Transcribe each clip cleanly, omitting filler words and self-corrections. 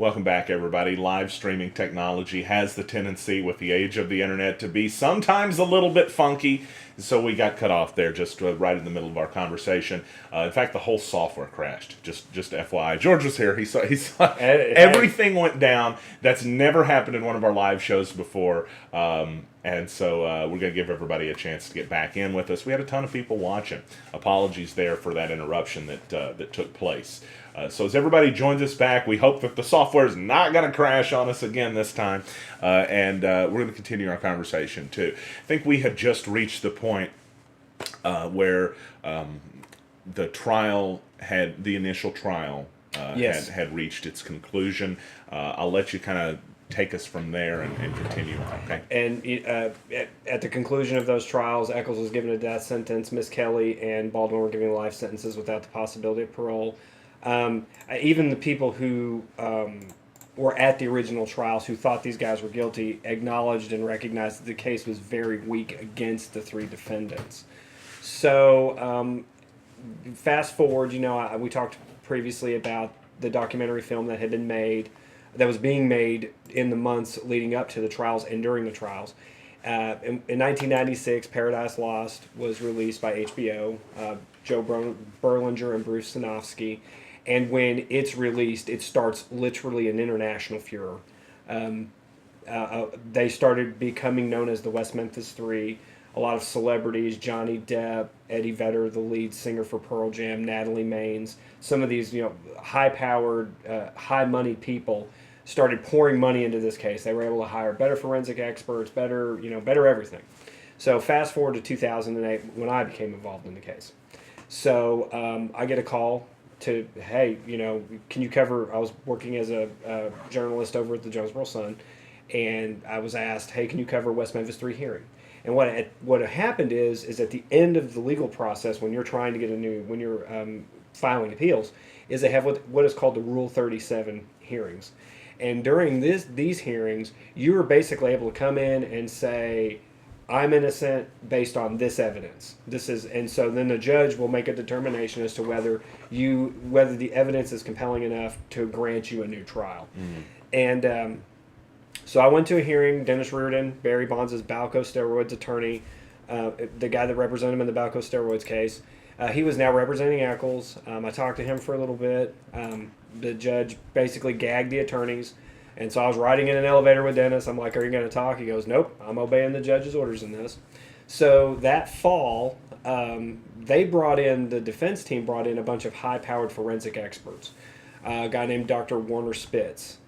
Welcome back, everybody. Live streaming technology has the tendency, with the age of the internet, to be sometimes a little bit funky. So we got cut off there just right in the middle of our conversation. In fact, the whole software crashed. Just FYI. George was here. He saw everything went down. That's never happened in one of our live shows before. And so we're going to give everybody a chance to get back in with us. We had a ton of people watching. Apologies there for that interruption that took place. So as everybody joins us back, we hope that the software is not going to crash on us again this time. And we're going to continue our conversation, too. I think we had just reached the point where the initial trial had reached its conclusion. I'll let you kind of take us from there and continue. Okay. And at the conclusion of those trials, Eccles was given a death sentence. Misskelley and Baldwin were given life sentences without the possibility of parole. Even the people who were at the original trials, who thought these guys were guilty, acknowledged and recognized that the case was very weak against the three defendants. So fast forward, we talked previously about the documentary film that had been made, that was being made in the months leading up to the trials and during the trials. In 1996, Paradise Lost was released by HBO, Joe Berlinger and Bruce Sinofsky. And when it's released, it starts literally an international furor. They started becoming known as the West Memphis Three. A lot of celebrities, Johnny Depp, Eddie Vedder, the lead singer for Pearl Jam, Natalie Maines, some of these high-powered, high-money people started pouring money into this case. They were able to hire better forensic experts, better everything. So fast forward to 2008 when I became involved in the case. So I get a call to, hey, can you cover, I was working as a journalist over at the Jonesboro Sun, and I was asked, hey, can you cover West Memphis 3 hearing? And what happened is at the end of the legal process, when you're trying to get when you're filing appeals, is they have what is called the Rule 37 hearings. And during these hearings, you are basically able to come in and say, I'm innocent based on this evidence. And so then the judge will make a determination as to whether the evidence is compelling enough to grant you a new trial. Mm-hmm. And so I went to a hearing. Dennis Reardon, Barry Bonds' Balco Steroids attorney, the guy that represented him in the Balco Steroids case. He was now representing Eccles. I talked to him for a little bit. The judge basically gagged the attorneys. And so I was riding in an elevator with Dennis. I'm like, are you going to talk? He goes, nope, I'm obeying the judge's orders in this. So that fall, the defense team brought in a bunch of high-powered forensic experts. A guy named Dr. Warner Spitz.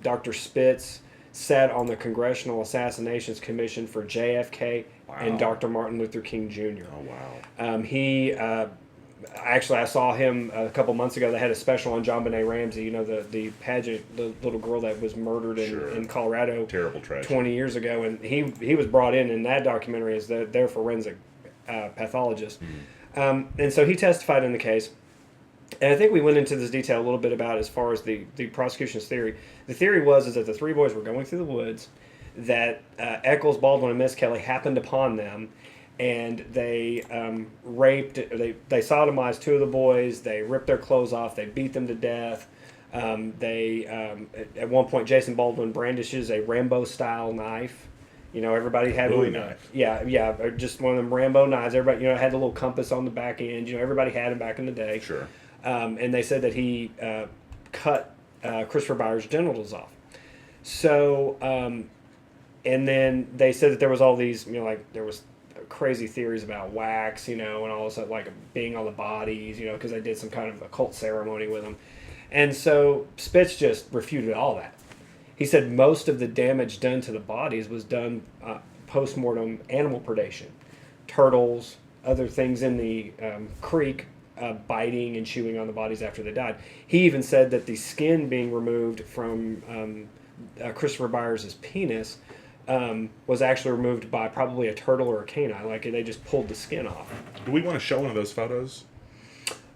Dr. Spitz sat on the Congressional Assassinations Commission for JFK and Dr. Martin Luther King Jr. Oh, wow. I saw him a couple months ago. They had a special on JonBenet Ramsey, the pageant, the little girl that was murdered in Colorado. Terrible tragedy. 20 years ago. And he was brought in that documentary as their forensic pathologist. Mm-hmm. And so he testified in the case. And I think we went into this detail a little bit about as far as the prosecution's theory. The theory was that the three boys were going through the woods, that Eccles, Baldwin, and Misskelley happened upon them, and they raped, they sodomized two of the boys, they ripped their clothes off, they beat them to death. At one point, Jason Baldwin brandishes a Rambo-style knife. Everybody had Bowie knife. Yeah, just one of them Rambo knives. Everybody, had the little compass on the back end. Everybody had them back in the day. Sure. And they said that he cut Christopher Byers' genitals off. So, and then they said that there was all these, there was crazy theories about wax, and all this, like being on the bodies, because they did some kind of occult ceremony with them. And so Spitz just refuted all that. He said most of the damage done to the bodies was done post-mortem animal predation. Turtles, other things in the creek, biting and chewing on the bodies after they died. He even said that the skin being removed from Christopher Byers' penis was actually removed by probably a turtle or a canine. Like they just pulled the skin off. Do we want to show one of those photos?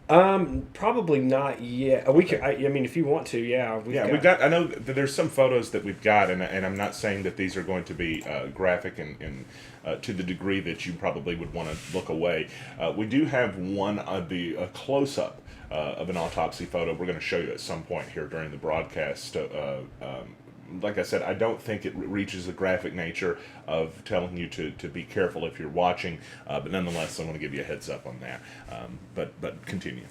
Probably not yet. We could. I mean, if you want to, yeah. We've got. I know that there's some photos that we've got, and I'm not saying that these are going to be graphic and to the degree that you probably would want to look away. We do have one of the close-up of an autopsy photo. We're going to show you at some point here during the broadcast. Like I said, I don't think it reaches the graphic nature of telling you to be careful if you're watching, but nonetheless, I want to give you a heads up on that. But continue.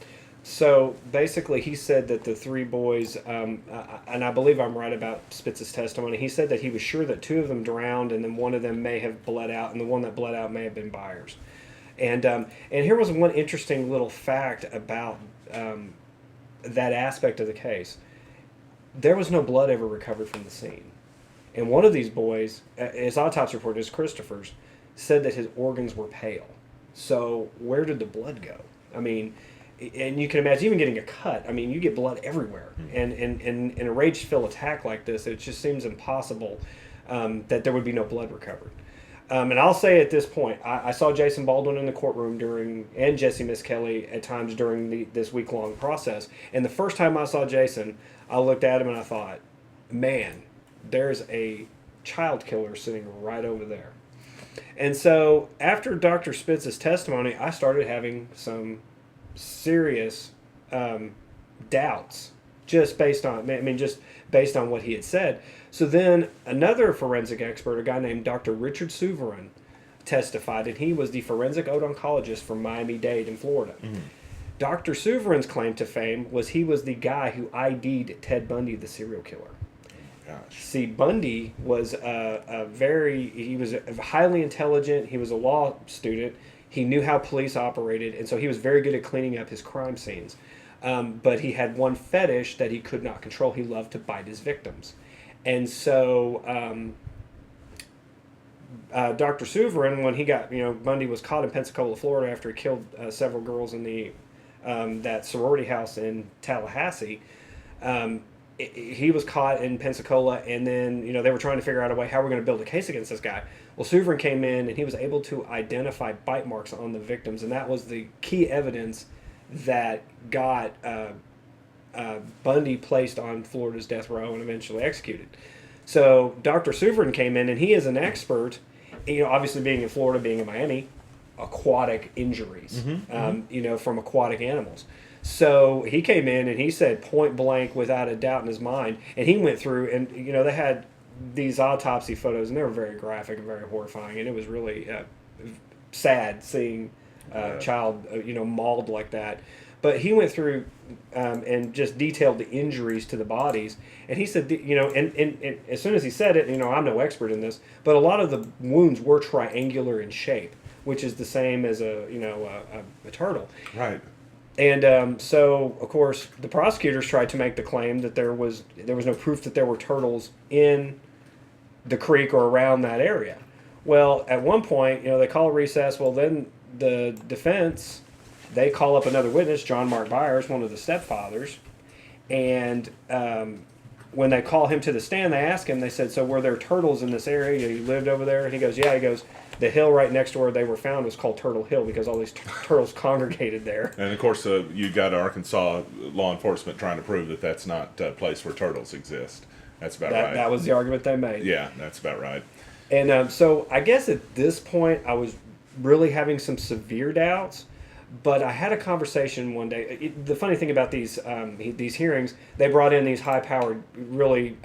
So basically, he said that the three boys, and I believe I'm right about Spitz's testimony, he said that he was sure that two of them drowned, and then one of them may have bled out, and the one that bled out may have been Byers. And here was one interesting little fact about that aspect of the case. There was no blood ever recovered from the scene. And one of these boys, his autopsy report, is Christopher's, said that his organs were pale. So where did the blood go? I mean, and you can imagine even getting a cut. I mean, you get blood everywhere. And in a rage-filled attack like this, it just seems impossible that there would be no blood recovered. And I'll say at this point, I saw Jason Baldwin in the courtroom and Jesse Misskelley at times during this week-long process. And the first time I saw Jason, I looked at him and I thought, man, there's a child killer sitting right over there. And so after Dr. Spitz's testimony, I started having some serious doubts just based on what he had said. So then another forensic expert, a guy named Dr. Richard Suverin, testified, and he was the forensic odontologist from Miami-Dade in Florida. Mm-hmm. Dr. Suverin's claim to fame was he was the guy who ID'd Ted Bundy, the serial killer. Gosh. See, Bundy was he was highly intelligent. He was a law student. He knew how police operated, and so he was very good at cleaning up his crime scenes. But he had one fetish that he could not control. He loved to bite his victims. And so Dr. Suverin, when he got, Bundy was caught in Pensacola, Florida after he killed several girls in that sorority house in Tallahassee. He was caught in Pensacola, and then, they were trying to figure out a way how we're going to build a case against this guy. Well, Suverin came in, and he was able to identify bite marks on the victims, and that was the key evidence that got Bundy placed on Florida's death row and eventually executed. So Dr. Suverin came in, and he is an expert, obviously being in Florida, being in Miami, aquatic injuries, from aquatic animals. So he came in and he said point blank, without a doubt in his mind, and he went through and, they had these autopsy photos, and they were very graphic and very horrifying, and it was really sad seeing a child, mauled like that. But he went through and just detailed the injuries to the bodies, and he said, and as soon as he said it, I'm no expert in this, but a lot of the wounds were triangular in shape, which is the same as a turtle. Right. And so, of course, the prosecutors tried to make the claim that there was no proof that there were turtles in the creek or around that area. Well, at one point, they call a recess. Well, then the defense, they call up another witness, John Mark Byers, one of the stepfathers, and when they call him to the stand, they ask him, they said, so were there turtles in this area? You lived over there? And he goes, yeah. He goes, the hill right next to where they were found was called Turtle Hill because all these turtles congregated there. And, of course, you got Arkansas law enforcement trying to prove that that's not a place where turtles exist. That's about right. That was the argument they made. Yeah, that's about right. And so I guess at this point I was really having some severe doubts. But I had a conversation one day. The funny thing about these hearings, they brought in these high-powered, really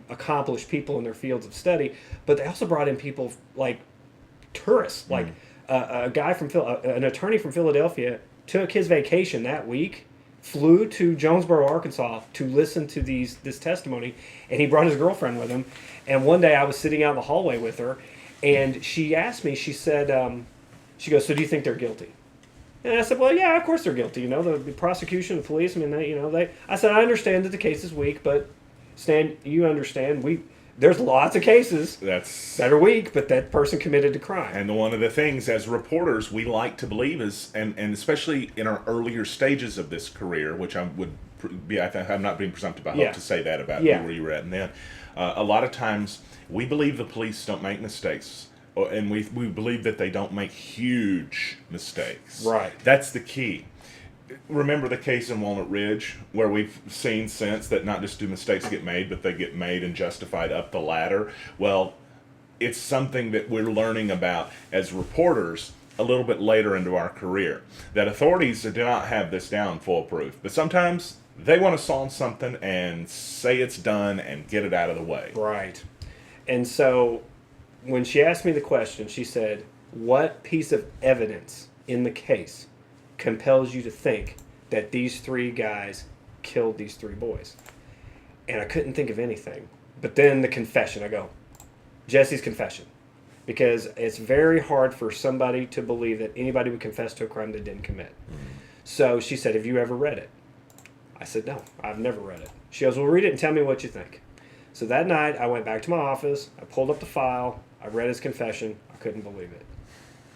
accomplished people in their fields of study, but they also brought in people like tourists, like a guy an attorney from Philadelphia took his vacation that week, flew to Jonesboro, Arkansas to listen to this testimony, and he brought his girlfriend with him. And one day I was sitting out in the hallway with her, and she asked me, she said, she goes, so do you think they're guilty? And I said, well, yeah, of course they're guilty. The prosecution, the police, I said, I understand that the case is weak, but Stan, you understand, there's lots of cases that are weak, but that person committed a crime. And one of the things as reporters we like to believe is, and especially in our earlier stages of this career, which I'm not being presumptive, I hope to say that about you where you were at. And then a lot of times we believe the police don't make mistakes. And we believe that they don't make huge mistakes. Right. That's the key. Remember the case in Walnut Ridge where we've seen since that not just do mistakes get made, but they get made and justified up the ladder? Well, it's something that we're learning about as reporters a little bit later into our career, that authorities do not have this down foolproof, but sometimes they want to solve something and say it's done and get it out of the way. Right. And so when she asked me the question, she said, what piece of evidence in the case compels you to think that these 3 guys killed these 3 boys? And I couldn't think of anything. But then the confession, I go, Jesse's confession. Because it's very hard for somebody to believe that anybody would confess to a crime they didn't commit. So she said, have you ever read it? I said, no, I've never read it. She goes, well, read it and tell me what you think. So that night, I went back to my office. I pulled up the file. I read his confession. I couldn't believe it.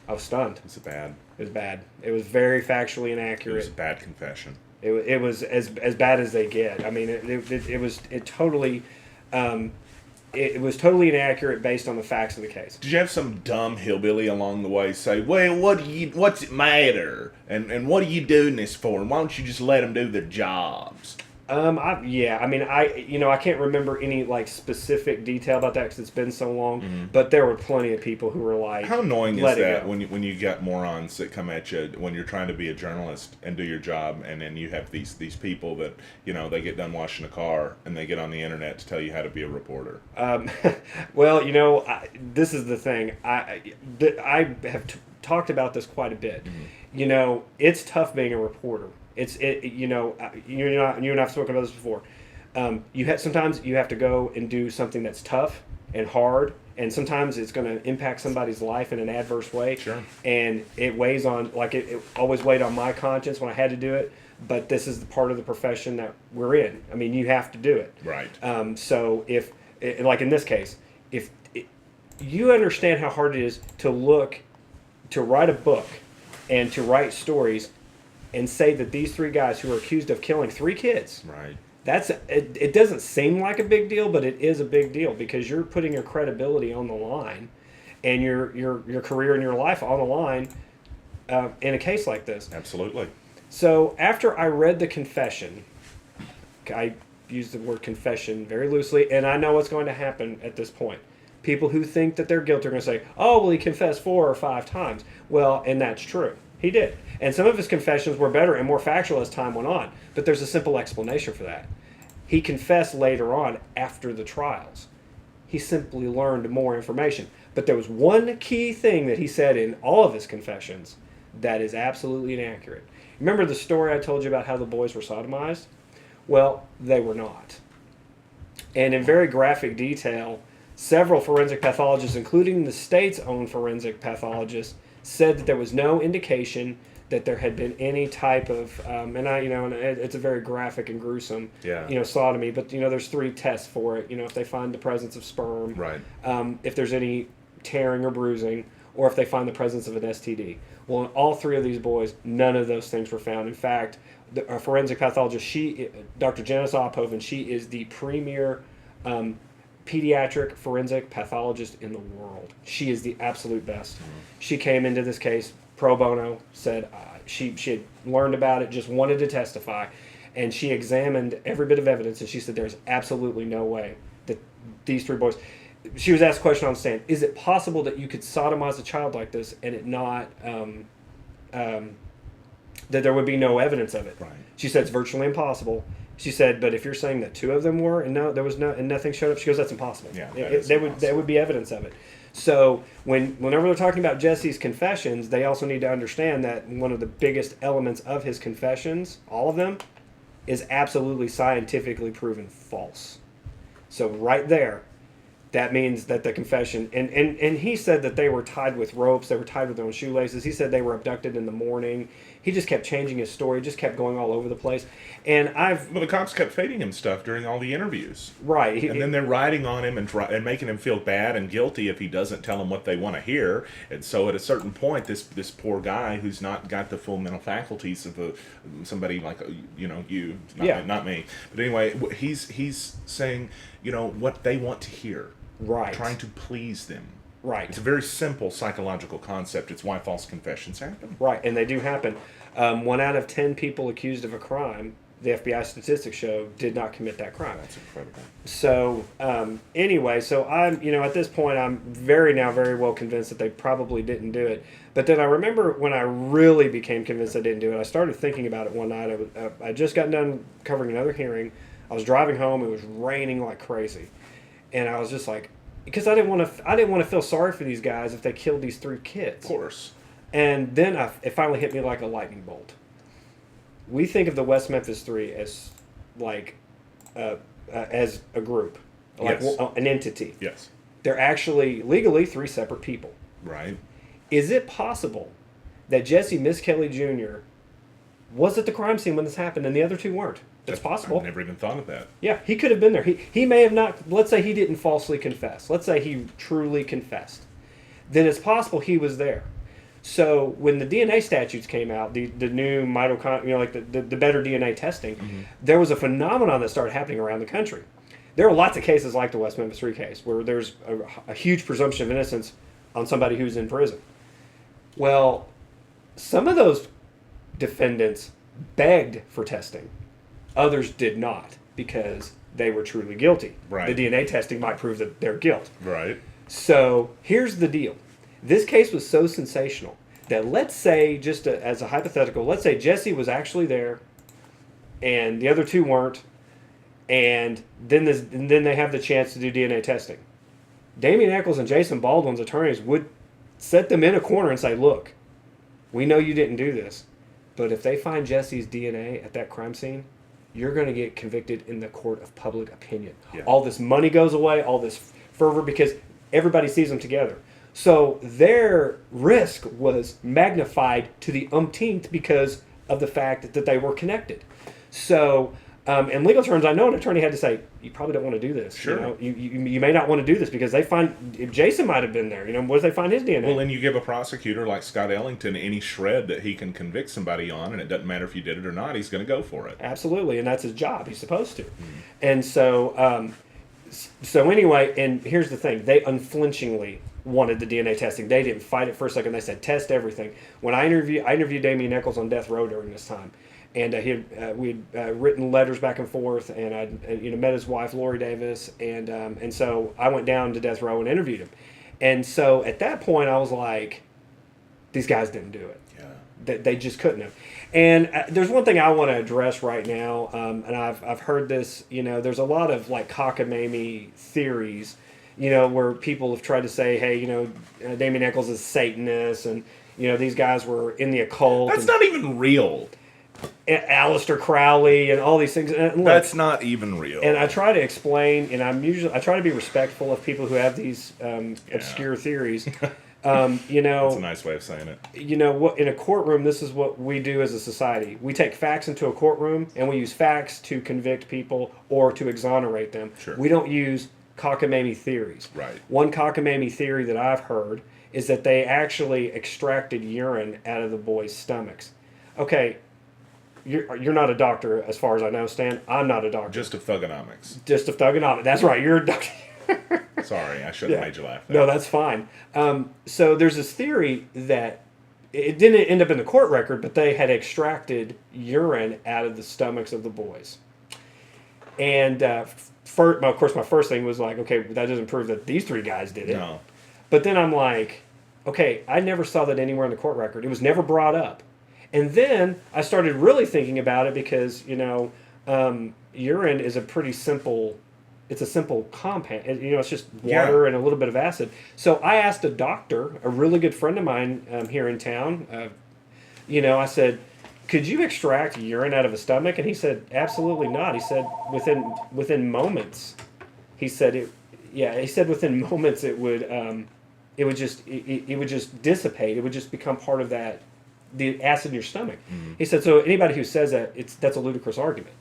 I was stunned. It's bad. It was bad. It was very factually It inaccurate. was a bad confession. It was as bad as they get. I mean, it was totally inaccurate based on the facts of the case. Did you have some dumb hillbilly along the way say, well, what's it matter? And what are you doing this for? And why don't you just let them do their jobs? I can't remember any like specific detail about that because it's been so long. But there were plenty of people who were like, how annoying is that when you get morons that come at you when you're trying to be a journalist and do your job, and then you have these people that they get done washing a car and they get on the internet to tell you how to be a reporter. Well, this is the thing. I have talked about this quite a bit. It's tough being a reporter. You and I've spoken about this before. Sometimes you have to go and do something that's tough and hard, and sometimes it's going to impact somebody's life in an adverse way. Sure. And it weighs on, like it always weighed on my conscience when I had to do it. But this is the part of the profession that we're in. I mean, you have to do it. Right. So like in this case, if you understand how hard it is to write a book and to write stories and say that these 3 guys who are accused of killing 3 kids, right? It doesn't seem like a big deal, but it is a big deal because you're putting your credibility on the line, and your career and your life on the line in a case like this. Absolutely. So after I read the confession, I use the word confession very loosely, and I know what's going to happen at this point. People who think that they're guilty are going to say, "Oh, well, he confessed 4 or 5 times." Well, and that's true. He did. And some of his confessions were better and more factual as time went on. But there's a simple explanation for that. He confessed later on after the trials. He simply learned more information. But there was one key thing that he said in all of his confessions that is absolutely inaccurate. Remember the story I told you about how the boys were sodomized? Well, they were not. And in very graphic detail, several forensic pathologists, including the state's own forensic pathologist, said that there was no indication that there had been any type of, it's a very graphic and gruesome, sodomy. But there's 3 tests for it. If they find the presence of sperm, right? If there's any tearing or bruising, or if they find the presence of an STD. Well, in all 3 of these boys, none of those things were found. In fact, a forensic pathologist, Dr. Janice Ophoven, she is the premier pediatric forensic pathologist in the world. She is the absolute best. She came into this case pro bono, said she had learned about it, just wanted to testify, and she examined every bit of evidence, and she said there's absolutely no way that these 3 boys... She was asked a question on the stand, is it possible that you could sodomize a child like this and it not... that there would be no evidence of it? Right. She said it's virtually impossible. She said, but if you're saying that 2 of them were and nothing showed up, she goes, that's impossible. Yeah, there would be evidence of it. So whenever they're talking about Jesse's confessions, they also need to understand that one of the biggest elements of his confessions, all of them, is absolutely scientifically proven false. So right there, that means that the confession, and he said that they were tied with ropes, they were tied with their own shoelaces. He said they were abducted in the morning. He just kept changing his story, just kept going all over the place. And Well, the cops kept feeding him stuff during all the interviews. Right. And then they're riding on him and making him feel bad and guilty if he doesn't tell them what they want to hear. And so at a certain point, this poor guy who's not got the full mental faculties of somebody like, not me. But anyway, he's saying, what they want to hear. Right. Trying to please them. Right. It's a very simple psychological concept. It's why false confessions happen. Right, and they do happen. 1 out of 10 people accused of a crime the FBI statistics show did not commit that crime. That's incredible. So anyway, so I'm, at this point, I'm very well convinced that they probably didn't do it. But then I remember when I really became convinced they didn't do it, I started thinking about it one night. I just got done covering another hearing. I was driving home. It was raining like crazy, and I was just like, because I didn't want to feel sorry for these guys if they killed these 3 kids. Of course. And then it finally hit me like a lightning bolt. We think of the West Memphis 3 as like as a group, like Yes. an entity. Yes. They're actually legally 3 separate people. Right. Is it possible that Jesse Misskelley Jr. was at the crime scene when this happened and the other 2 weren't? It's possible. I've never even thought of that. Yeah, he could have been there. He may have not. Let's say he didn't falsely confess. Let's say he truly confessed. Then it's possible he was there. So when the DNA statutes came out, the new mitochondria, like the better DNA testing, there was a phenomenon that started happening around the country. There are lots of cases like the West Memphis 3 case where there's a huge presumption of innocence on somebody who's in prison. Well, some of those defendants begged for testing. Others did not because they were truly guilty. Right. The DNA testing might prove that their guilt. Right. So here's the deal. This case was so sensational that let's say, just as a hypothetical, let's say Jesse was actually there and the other 2 weren't, and then they have the chance to do DNA testing. Damian Eccles and Jason Baldwin's attorneys would set them in a corner and say, look, we know you didn't do this, but if they find Jesse's DNA at that crime scene, you're going to get convicted in the court of public opinion. Yeah. All this money goes away, all this fervor, because everybody sees them together. So their risk was magnified to the umpteenth because of the fact that they were connected. So, in legal terms, I know an attorney had to say, you probably don't want to do this. Sure. You may not want to do this because they find, if Jason might have been there, what if they find his DNA? Well, then you give a prosecutor like Scott Ellington any shred that he can convict somebody on, and it doesn't matter if you did it or not, he's going to go for it. Absolutely, and that's his job. He's supposed to. And so, anyway, and here's the thing. They unflinchingly wanted the DNA testing. They didn't fight it for a second. They said, test everything. When I interviewed Damian Eccles on death row during this time. And we'd written letters back and forth, and I'd met his wife Lori Davis, and so I went down to death row and interviewed him, and so at that point I was like, these guys didn't do it. Yeah, they just couldn't have. And there's one thing I want to address right now, and I've heard this. There's a lot of like cockamamie theories, where people have tried to say, hey, Damian Eccles is Satanist, and these guys were in the occult. That's not even real. Aleister Crowley and all these things. And look, that's not even real. And I try to explain, and I try to be respectful of people who have these obscure theories. That's a nice way of saying it. What in a courtroom, this is what we do as a society. We take facts into a courtroom, and we use facts to convict people or to exonerate them. Sure. We don't use cockamamie theories. Right. One cockamamie theory that I've heard is that they actually extracted urine out of the boys' stomachs. Okay. You're not a doctor, as far as I know, Stan. I'm not a doctor. Just of thugonomics. Just of thugonomics. That's right. You're a doctor. Sorry, I shouldn't have made you laugh. No, that's fine. So there's this theory that it didn't end up in the court record, but they had extracted urine out of the stomachs of the boys. And of course, my first thing was like, okay, that doesn't prove that these 3 guys did it. No. But then I'm like, okay, I never saw that anywhere in the court record. It was never brought up. And then I started really thinking about it because, urine is a pretty simple, it's a simple compound. It's just water and a little bit of acid. So I asked a doctor, a really good friend of mine here in town, I said, could you extract urine out of a stomach? And he said, absolutely not. He said, within moments. He said, within moments it would just dissipate. It would just become part of the acid in your stomach. Mm-hmm. He said, so anybody who says that, that's a ludicrous argument.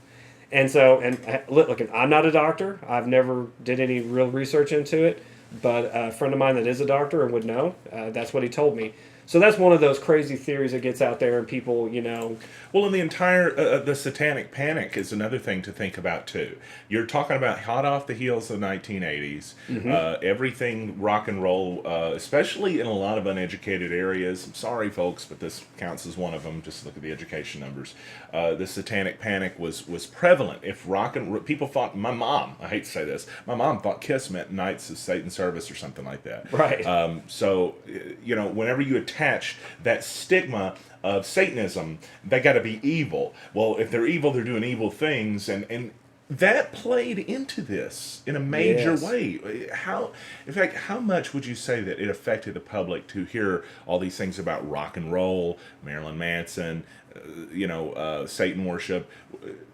And so, look, I'm not a doctor. I've never did any real research into it, but a friend of mine that is a doctor and would know, that's what he told me. So that's one of those crazy theories that gets out there, and people, Well, and the entire the Satanic Panic is another thing to think about too. You're talking about hot off the heels of the 1980s, everything rock and roll, especially in a lot of uneducated areas. I'm sorry, folks, but this counts as one of them. Just look at the education numbers. The Satanic Panic was prevalent. If people thought, my mom, I hate to say this, my mom thought Kiss meant Knights of Satan Service or something like that. Right. So whenever you attach that stigma of Satanism, they got to be evil. Well, if they're evil, they're doing evil things, and that played into this in a major Yes. way. How much would you say that it affected the public to hear all these things about rock and roll, Marilyn Manson, Satan worship?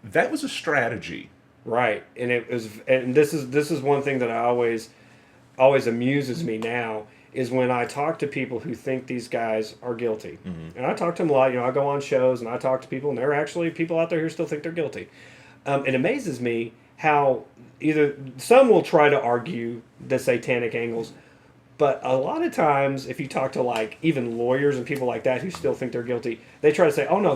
That was a strategy. Right, and this is one thing that I always amuses me now is when I talk to people who think these guys are guilty, and I talk to them a lot. I go on shows and I talk to people, and there are actually people out there who still think they're guilty. It amazes me how either some will try to argue the satanic angles, but a lot of times, if you talk to like even lawyers and people like that who still think they're guilty, they try to say, "Oh no,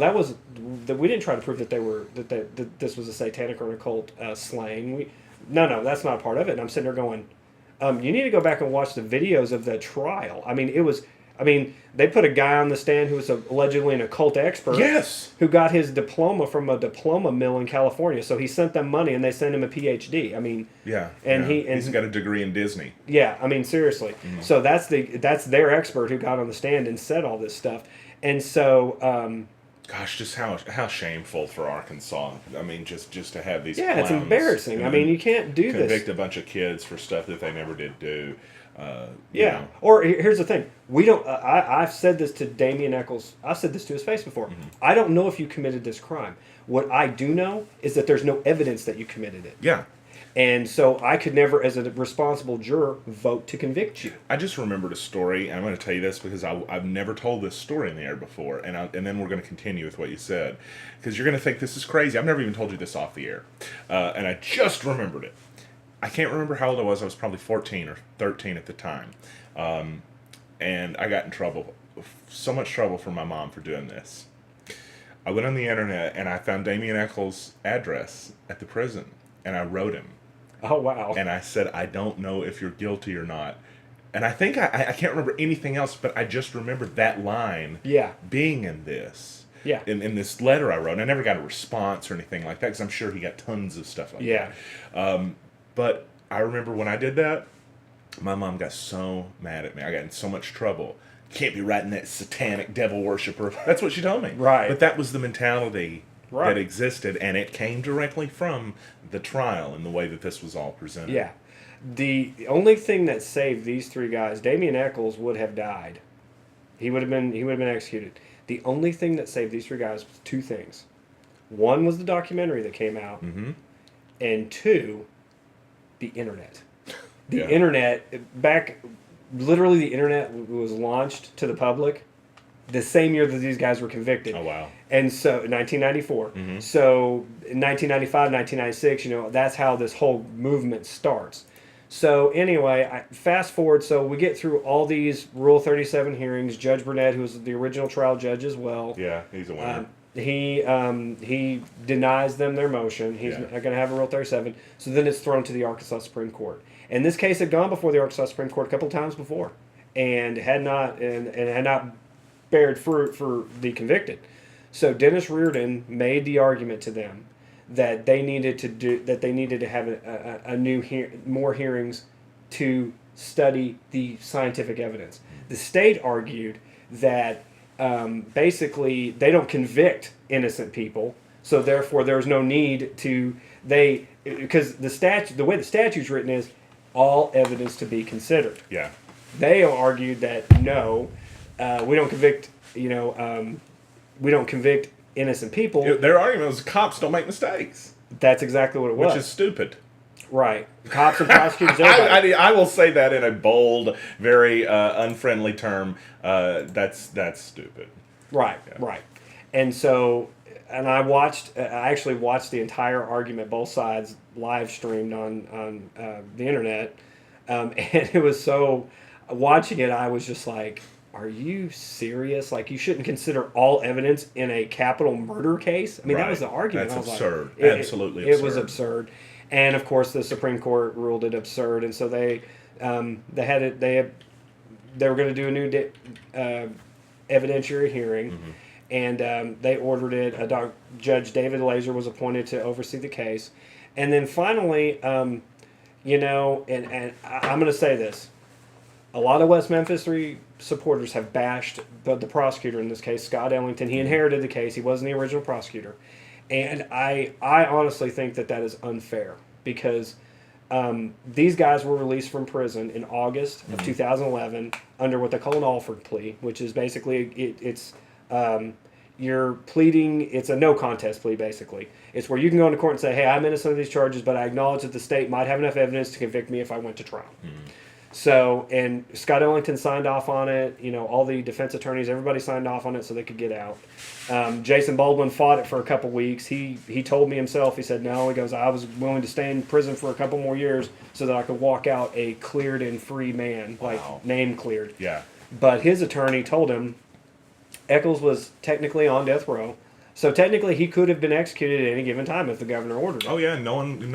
we didn't try to prove that that this was a satanic or an occult slaying. No, that's not part of it." And I'm sitting there going, "You need to go back and watch the videos of the trial. I mean, they put a guy on the stand who was allegedly an occult expert. Yes. Who got his diploma from a diploma mill in California. So he sent them money and they sent him a PhD. I mean, Yeah. and he's got a degree in Disney. yeah, I mean, seriously. So that's their expert who got on the stand and said all this stuff. And so, Gosh, just how shameful for Arkansas. I mean, just to have these yeah, it's clowns, embarrassing. I mean, you can't do this. convict a bunch of kids for stuff that they never did do. Yeah. Or here's the thing: we don't. I've said this to Damian Eccles. I've said this to his face before. I don't know if you committed this crime. What I do know is that there's no evidence that you committed it. Yeah. And so I could never, as a responsible juror, vote to convict you. I just remembered a story, and I'm going to tell you this because I've never told this story in the air before, and then we're going to continue with what you said, because you're going to think this is crazy. I've never even told you this off the air, and I just remembered it. I can't remember how old I was. I was probably 14 or 13 at the time, and I got in trouble, so much trouble from my mom for doing this. I went on the internet, and I found Damian Eccles' address at the prison, and I wrote him. Oh, wow. And I said, I don't know if you're guilty or not. And I think I can't remember anything else, but I just remembered that line being in this. Yeah. In this letter I wrote. And I never got a response or anything like that, because I'm sure he got tons of stuff like that. But I remember when I did that, my mom got so mad at me. I got in so much trouble. Can't be writing that satanic devil worshiper. That's what she told me. Right. But that was the mentality that existed, and it came directly from the trial and the way that this was all presented. Yeah. The only thing that saved these three guys, Damian Eccles would have died. He would have been executed. The only thing that saved these three guys was two things. One was the documentary that came out, and two, the internet. The internet, literally the internet was launched to the public the same year that these guys were convicted. Oh, wow. And so, 1994. So, in 1995, 1996, that's how this whole movement starts. So, anyway, fast forward. So, we get through all these Rule 37 hearings. Judge Burnett, who was the original trial judge as well. Yeah, he's a winner. He denies them their motion. He's not going to have a Rule 37. So, then it's thrown to the Arkansas Supreme Court. And this case had gone before the Arkansas Supreme Court a couple of times before, and had not bared fruit for the convicted. So Dennis Reardon made the argument to them that they needed to have more hearings to study the scientific evidence. The state argued that basically they don't convict innocent people, so therefore there's no need because the way the statute's written is all evidence to be considered. Yeah. They argued that no, we don't convict. We don't convict innocent people. Their argument was cops don't make mistakes. That's exactly what it was. Which is stupid. Right. Cops and prosecutors. I will say that in a bold, very unfriendly term. That's stupid. Right. Yeah. Right. And so, and I actually watched the entire argument, both sides, live streamed on the internet, and it was so. Watching it, I was just like, are you serious? Like, you shouldn't consider all evidence in a capital murder case? I mean, that was the argument. That's I was absurd. Like, Absolutely absurd. It was absurd. And of course, the Supreme Court ruled it absurd, and so they had it. They were going to do a new evidentiary hearing, and they ordered it. Judge David Laser was appointed to oversee the case, and then finally, you know, and I'm going to say this: a lot of West Memphis 3 supporters have bashed, but the prosecutor in this case, Scott Ellington. He inherited the case. He wasn't the original prosecutor, and I honestly think that is unfair because. These guys were released from prison in August of 2011 under what they call an Alford plea, which is basically you're pleading. It's a no contest plea, basically. It's where you can go into court and say, "Hey, I'm innocent of these charges, but I acknowledge that the state might have enough evidence to convict me if I went to trial." So, and Scott Ellington signed off on it. You know, all the defense attorneys, everybody signed off on it so they could get out. Jason Baldwin fought it for a couple weeks. He told me himself, he said, no, he goes, I was willing to stay in prison for a couple more years so that I could walk out a cleared and free man, like name cleared. Yeah. But his attorney told him Eccles was technically on death row. So technically, he could have been executed at any given time if the governor ordered it. Oh yeah, knowing you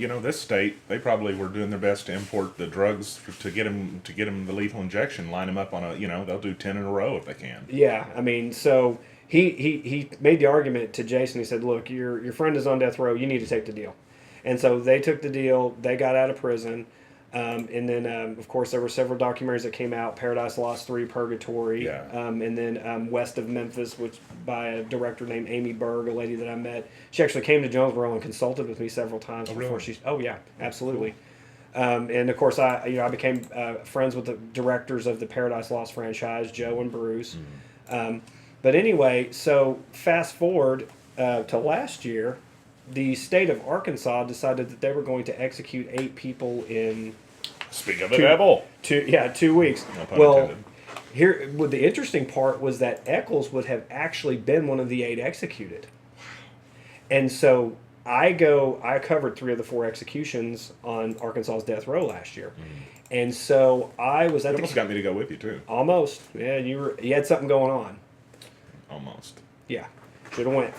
know, this state, they probably were doing their best to import the drugs to get him the lethal injection, line him up on a, you know, they'll do 10 in a row if they can. Yeah, I mean, so he made the argument to Jason. He said, "Look, your friend is on death row. You need to take the deal." And so they took the deal. They got out of prison. And then, of course, there were several documentaries that came out: Paradise Lost 3, Purgatory, and then West of Memphis, which by a director named Amy Berg, a lady that I met. She actually came to Jonesboro and consulted with me several times before she. Oh yeah, absolutely. And of course, I became friends with the directors of the Paradise Lost franchise, Joe and Bruce. But anyway, so fast forward to last year, the state of Arkansas decided that they were going to execute 8 people in. Speak of the devil. 2 weeks. No pun intended. Here, the interesting part was that Eccles would have actually been one of the 8 executed. And so I covered 3 of the 4 executions on Arkansas's death row last year. And so I was at You almost got me to go with you too. Almost. Yeah, you had something going on. Almost. Yeah. Should have went.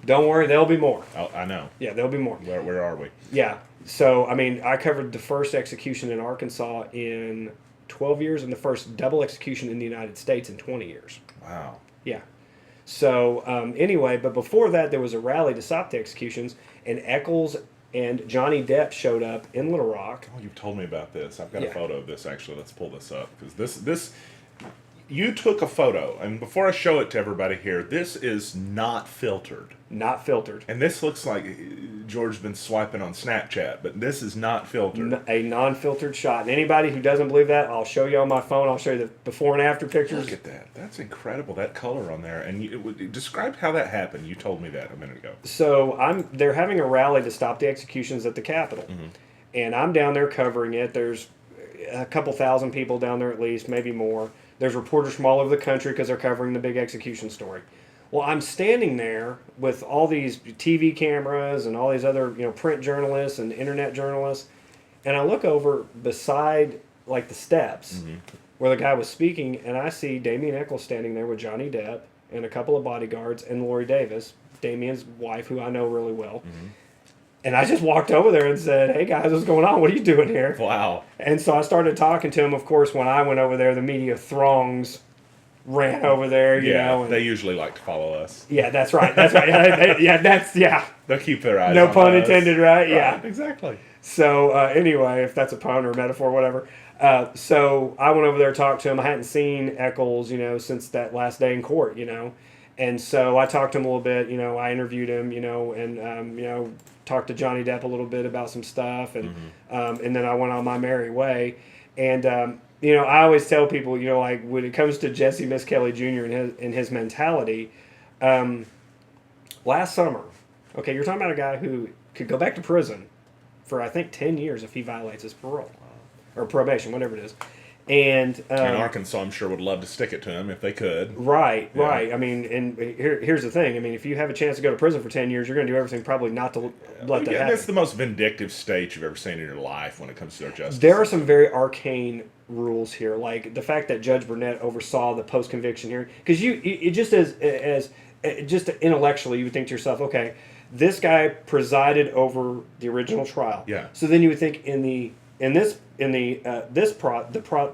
Don't worry, there'll be more. Oh, I know. Yeah, there'll be more. Where are we? Yeah. So, I mean, I covered the first execution in Arkansas in 12 years and the first double execution in the United States in 20 years. Wow. Yeah. So, anyway, but before that, there was a rally to stop the executions, and Eccles and Johnny Depp showed up in Little Rock. Oh, you've told me about this. I've got a photo of this, actually. Let's pull this up. Because this you took a photo, and before I show it to everybody here, this is not filtered. Not filtered. And this looks like George's been swiping on Snapchat, but this is not filtered. A non-filtered shot. And anybody who doesn't believe that, I'll show you on my phone. I'll show you the before and after pictures. Look at that. That's incredible, that color on there. And describe how that happened. You told me that a minute ago. So they're having a rally to stop the executions at the Capitol. And I'm down there covering it. There's a couple thousand people down there at least, maybe more. There's reporters from all over the country because they're covering the big execution story. Well, I'm standing there with all these TV cameras and all these other, print journalists and internet journalists, and I look over beside, like, the steps where the guy was speaking, and I see Damien Eccles standing there with Johnny Depp and a couple of bodyguards and Lori Davis, Damien's wife, who I know really well. And I just walked over there and said, "Hey guys, what's going on? What are you doing here?" Wow. And so I started talking to him. Of course, when I went over there, the media throngs ran over there, you know. And they usually like to follow us. Yeah, that's right. That's right. They'll keep their eyes no on pun us. intended, right? Yeah. Exactly. So anyway, if that's a pun or a metaphor, whatever. So I went over there, talked to him. I hadn't seen Eccles, since that last day in court, And so I talked to him a little bit, I interviewed him, and, talked to Johnny Depp a little bit about some stuff. And and then I went on my merry way. And, I always tell people, like when it comes to Jesse Misskelley Jr. and his mentality, last summer, okay, you're talking about a guy who could go back to prison for, I think, 10 years if he violates his parole or probation, whatever it is. And Arkansas, I'm sure, would love to stick it to him if they could. Right. I mean, and here's the thing. I mean, if you have a chance to go to prison for 10 years, you're going to do everything probably not to let that happen. That's the most vindictive state you've ever seen in your life when it comes to their justice. There are some very arcane rules here, like the fact that Judge Burnett oversaw the post-conviction hearing. Because it just just intellectually, you would think to yourself, okay, this guy presided over the original trial. Yeah. So then you would think the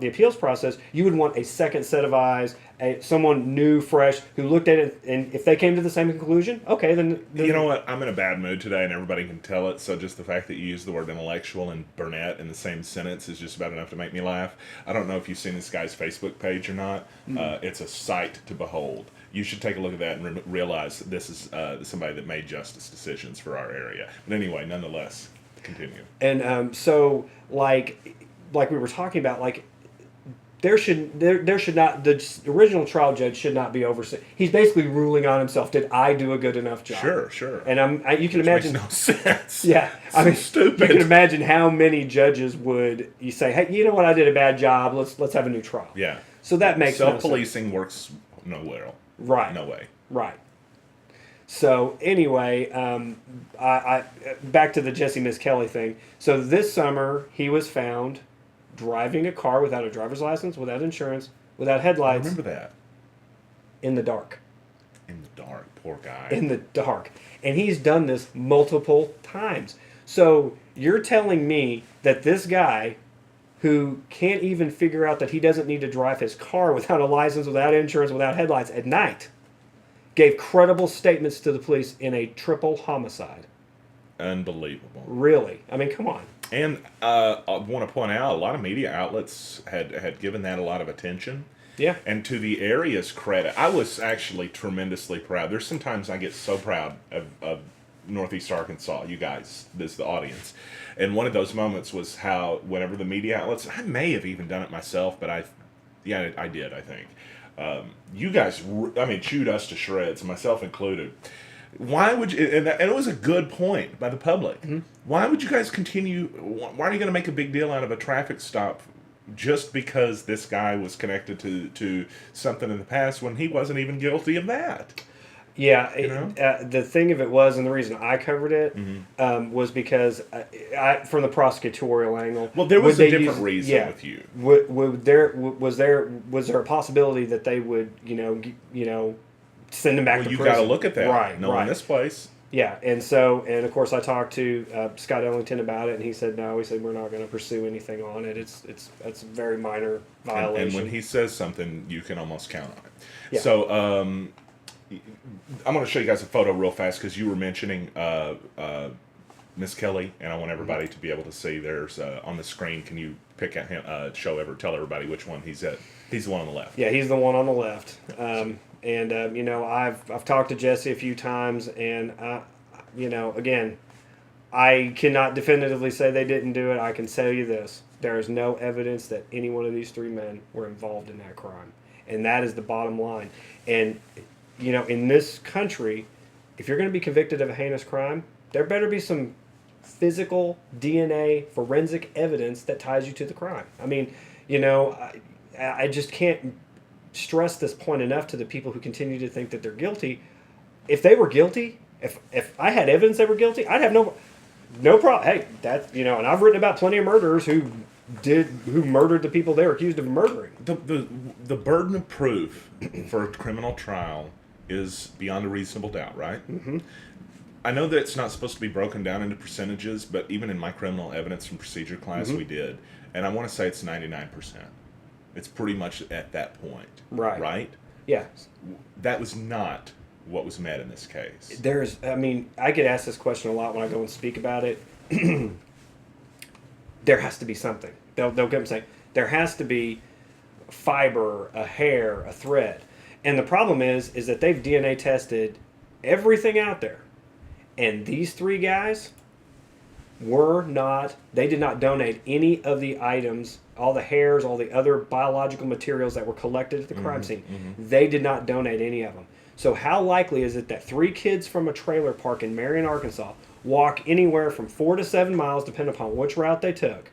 appeals process, you would want a second set of eyes, someone new, fresh, who looked at it, and if they came to the same conclusion, okay, then you know what? I'm in a bad mood today, and everybody can tell it. So just the fact that you use the word intellectual and Burnett in the same sentence is just about enough to make me laugh. I don't know if you've seen this guy's Facebook page or not. It's a sight to behold. You should take a look at that and realize that this is somebody that made justice decisions for our area. But anyway, nonetheless, continue. And so, like we were talking about, like there should not, the original trial judge should not be overseeing. He's basically ruling on himself. Did I do a good enough job? Sure. And you can imagine. Makes no sense. Yeah, I mean, stupid. You can imagine how many judges would you say, hey, you know what, I did a bad job. Let's have a new trial. Yeah. So that makes no sense. Self-policing works nowhere. Right. No way. Right. So anyway, I back to the Jesse Misskelley thing. So this summer he was found driving a car without a driver's license, without insurance, without headlights. I remember that. In the dark. In the dark, poor guy. In the dark, and he's done this multiple times. So you're telling me that this guy, who can't even figure out that he doesn't need to drive his car without a license, without insurance, without headlights at night, gave credible statements to the police in a triple homicide. Unbelievable. Really? I mean, come on. And I want to point out, a lot of media outlets had given that a lot of attention. Yeah. And to the area's credit, I was actually tremendously proud. There's sometimes I get so proud of Northeast Arkansas, you guys, the audience. And one of those moments was how whenever the media outlets, I may have even done it myself, but I did, I think. You guys, chewed us to shreds, myself included. Why would you, and it was a good point by the public. Mm-hmm. Why would you guys continue, why are you going to make a big deal out of a traffic stop just because this guy was connected to something in the past when he wasn't even guilty of that? Yeah, the thing of it was, and the reason I covered it was because from the prosecutorial angle. Well, there was a different reason with you. Was there a possibility that they would, send him back to prison? You've got to look at that. Right. In this place. Yeah, and of course I talked to Scott Ellington about it, and he said no. He said we're not going to pursue anything on it. It's a very minor violation. And when he says something, you can almost count on it. Yeah. So. I'm going to show you guys a photo real fast because you were mentioning Misskelley, and I want everybody to be able to see. There's on the screen. Can you pick at him? Tell everybody which one he's at. He's the one on the left. Yeah, he's the one on the left. I've talked to Jesse a few times, and again, I cannot definitively say they didn't do it. I can tell you this: there is no evidence that any one of these three men were involved in that crime, and that is the bottom line. And in this country, if you're going to be convicted of a heinous crime, there better be some physical DNA forensic evidence that ties you to the crime. I mean, I just can't stress this point enough to the people who continue to think that they're guilty. If they were guilty, if I had evidence they were guilty, I'd have no problem. Hey, and I've written about plenty of murderers who murdered the people they were accused of murdering. The burden of proof for a criminal trial is beyond a reasonable doubt, right? Mm-hmm. I know that it's not supposed to be broken down into percentages, but even in my criminal evidence and procedure class, we did, and I want to say it's 99%. It's pretty much at that point, right? Right? Yeah. That was not what was met in this case. I get asked this question a lot when I go and speak about it. There has to be something. They'll come and say, there has to be fiber, a hair, a thread. And the problem is that they've DNA tested everything out there. And these three guys they did not donate any of the items, all the hairs, all the other biological materials that were collected at the crime scene. Mm-hmm. They did not donate any of them. So how likely is it that three kids from a trailer park in Marion, Arkansas, walk anywhere from 4 to 7 miles, depending upon which route they took,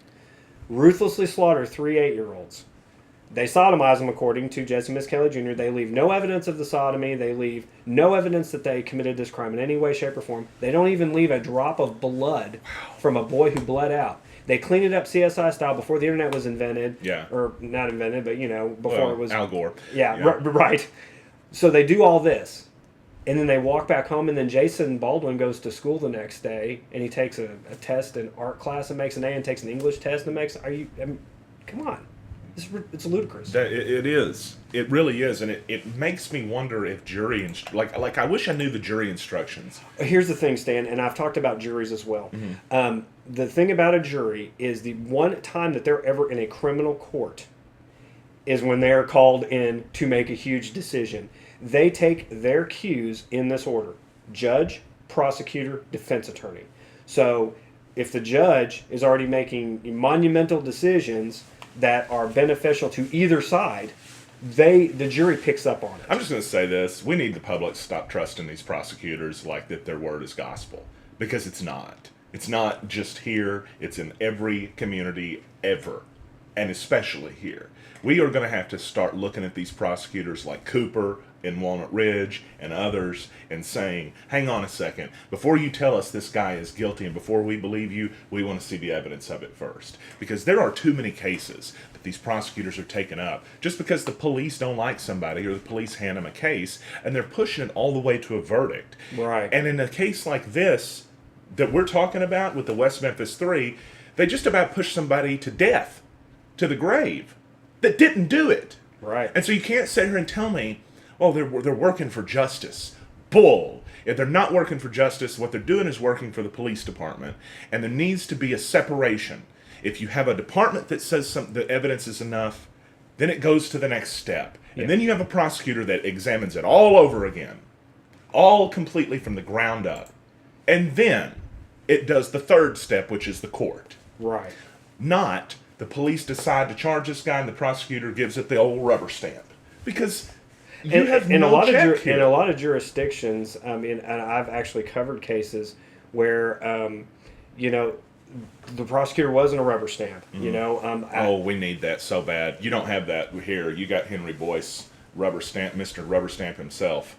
ruthlessly slaughter 3 8-year-olds, They sodomize him, according to Jesse Misskelley Jr. They leave no evidence of the sodomy. They leave no evidence that they committed this crime in any way, shape, or form. They don't even leave a drop of blood from a boy who bled out. They clean it up CSI style before the internet was invented. Yeah. Or not invented, but, before it was... Al Gore. Yeah, yeah. Right. So they do all this. And then they walk back home, and then Jason Baldwin goes to school the next day, and he takes a test in art class and makes an A, and takes an English test and makes... come on. It's ludicrous. It is. It really is, and it makes me wonder if jury like I wish I knew the jury instructions. Here's the thing, Stan, and I've talked about juries as well. Mm-hmm. The thing about a jury is the one time that they're ever in a criminal court is when they're called in to make a huge decision. They take their cues in this order: judge, prosecutor, defense attorney. So if the judge is already making monumental decisions that are beneficial to either side, the jury picks up on it. I'm just going to say this. We need the public to stop trusting these prosecutors like that their word is gospel, because it's not. It's not just here. It's in every community ever, and especially here. We are going to have to start looking at these prosecutors like Cooper in Walnut Ridge and others and saying, hang on a second, before you tell us this guy is guilty and before we believe you, we want to see the evidence of it first. Because there are too many cases that these prosecutors are taking up just because the police don't like somebody or the police hand them a case and they're pushing it all the way to a verdict. Right. And in a case like this that we're talking about with the West Memphis 3, they just about pushed somebody to death, to the grave, that didn't do it. Right. And so you can't sit here and tell me, oh, they're working for justice. Bull. If they're not working for justice, what they're doing is working for the police department. And there needs to be a separation. If you have a department that says the evidence is enough, then it goes to the next step. And then you have a prosecutor that examines it all over again. All completely from the ground up. And then it does the third step, which is the court. Right. Not the police decide to charge this guy and the prosecutor gives it the old rubber stamp. Because you have no check here. In a lot of jurisdictions, and I've actually covered cases where, the prosecutor wasn't a rubber stamp. Mm-hmm. We need that so bad. You don't have that here. You got Henry Boyce, rubber stamp, Mr. Rubber Stamp himself.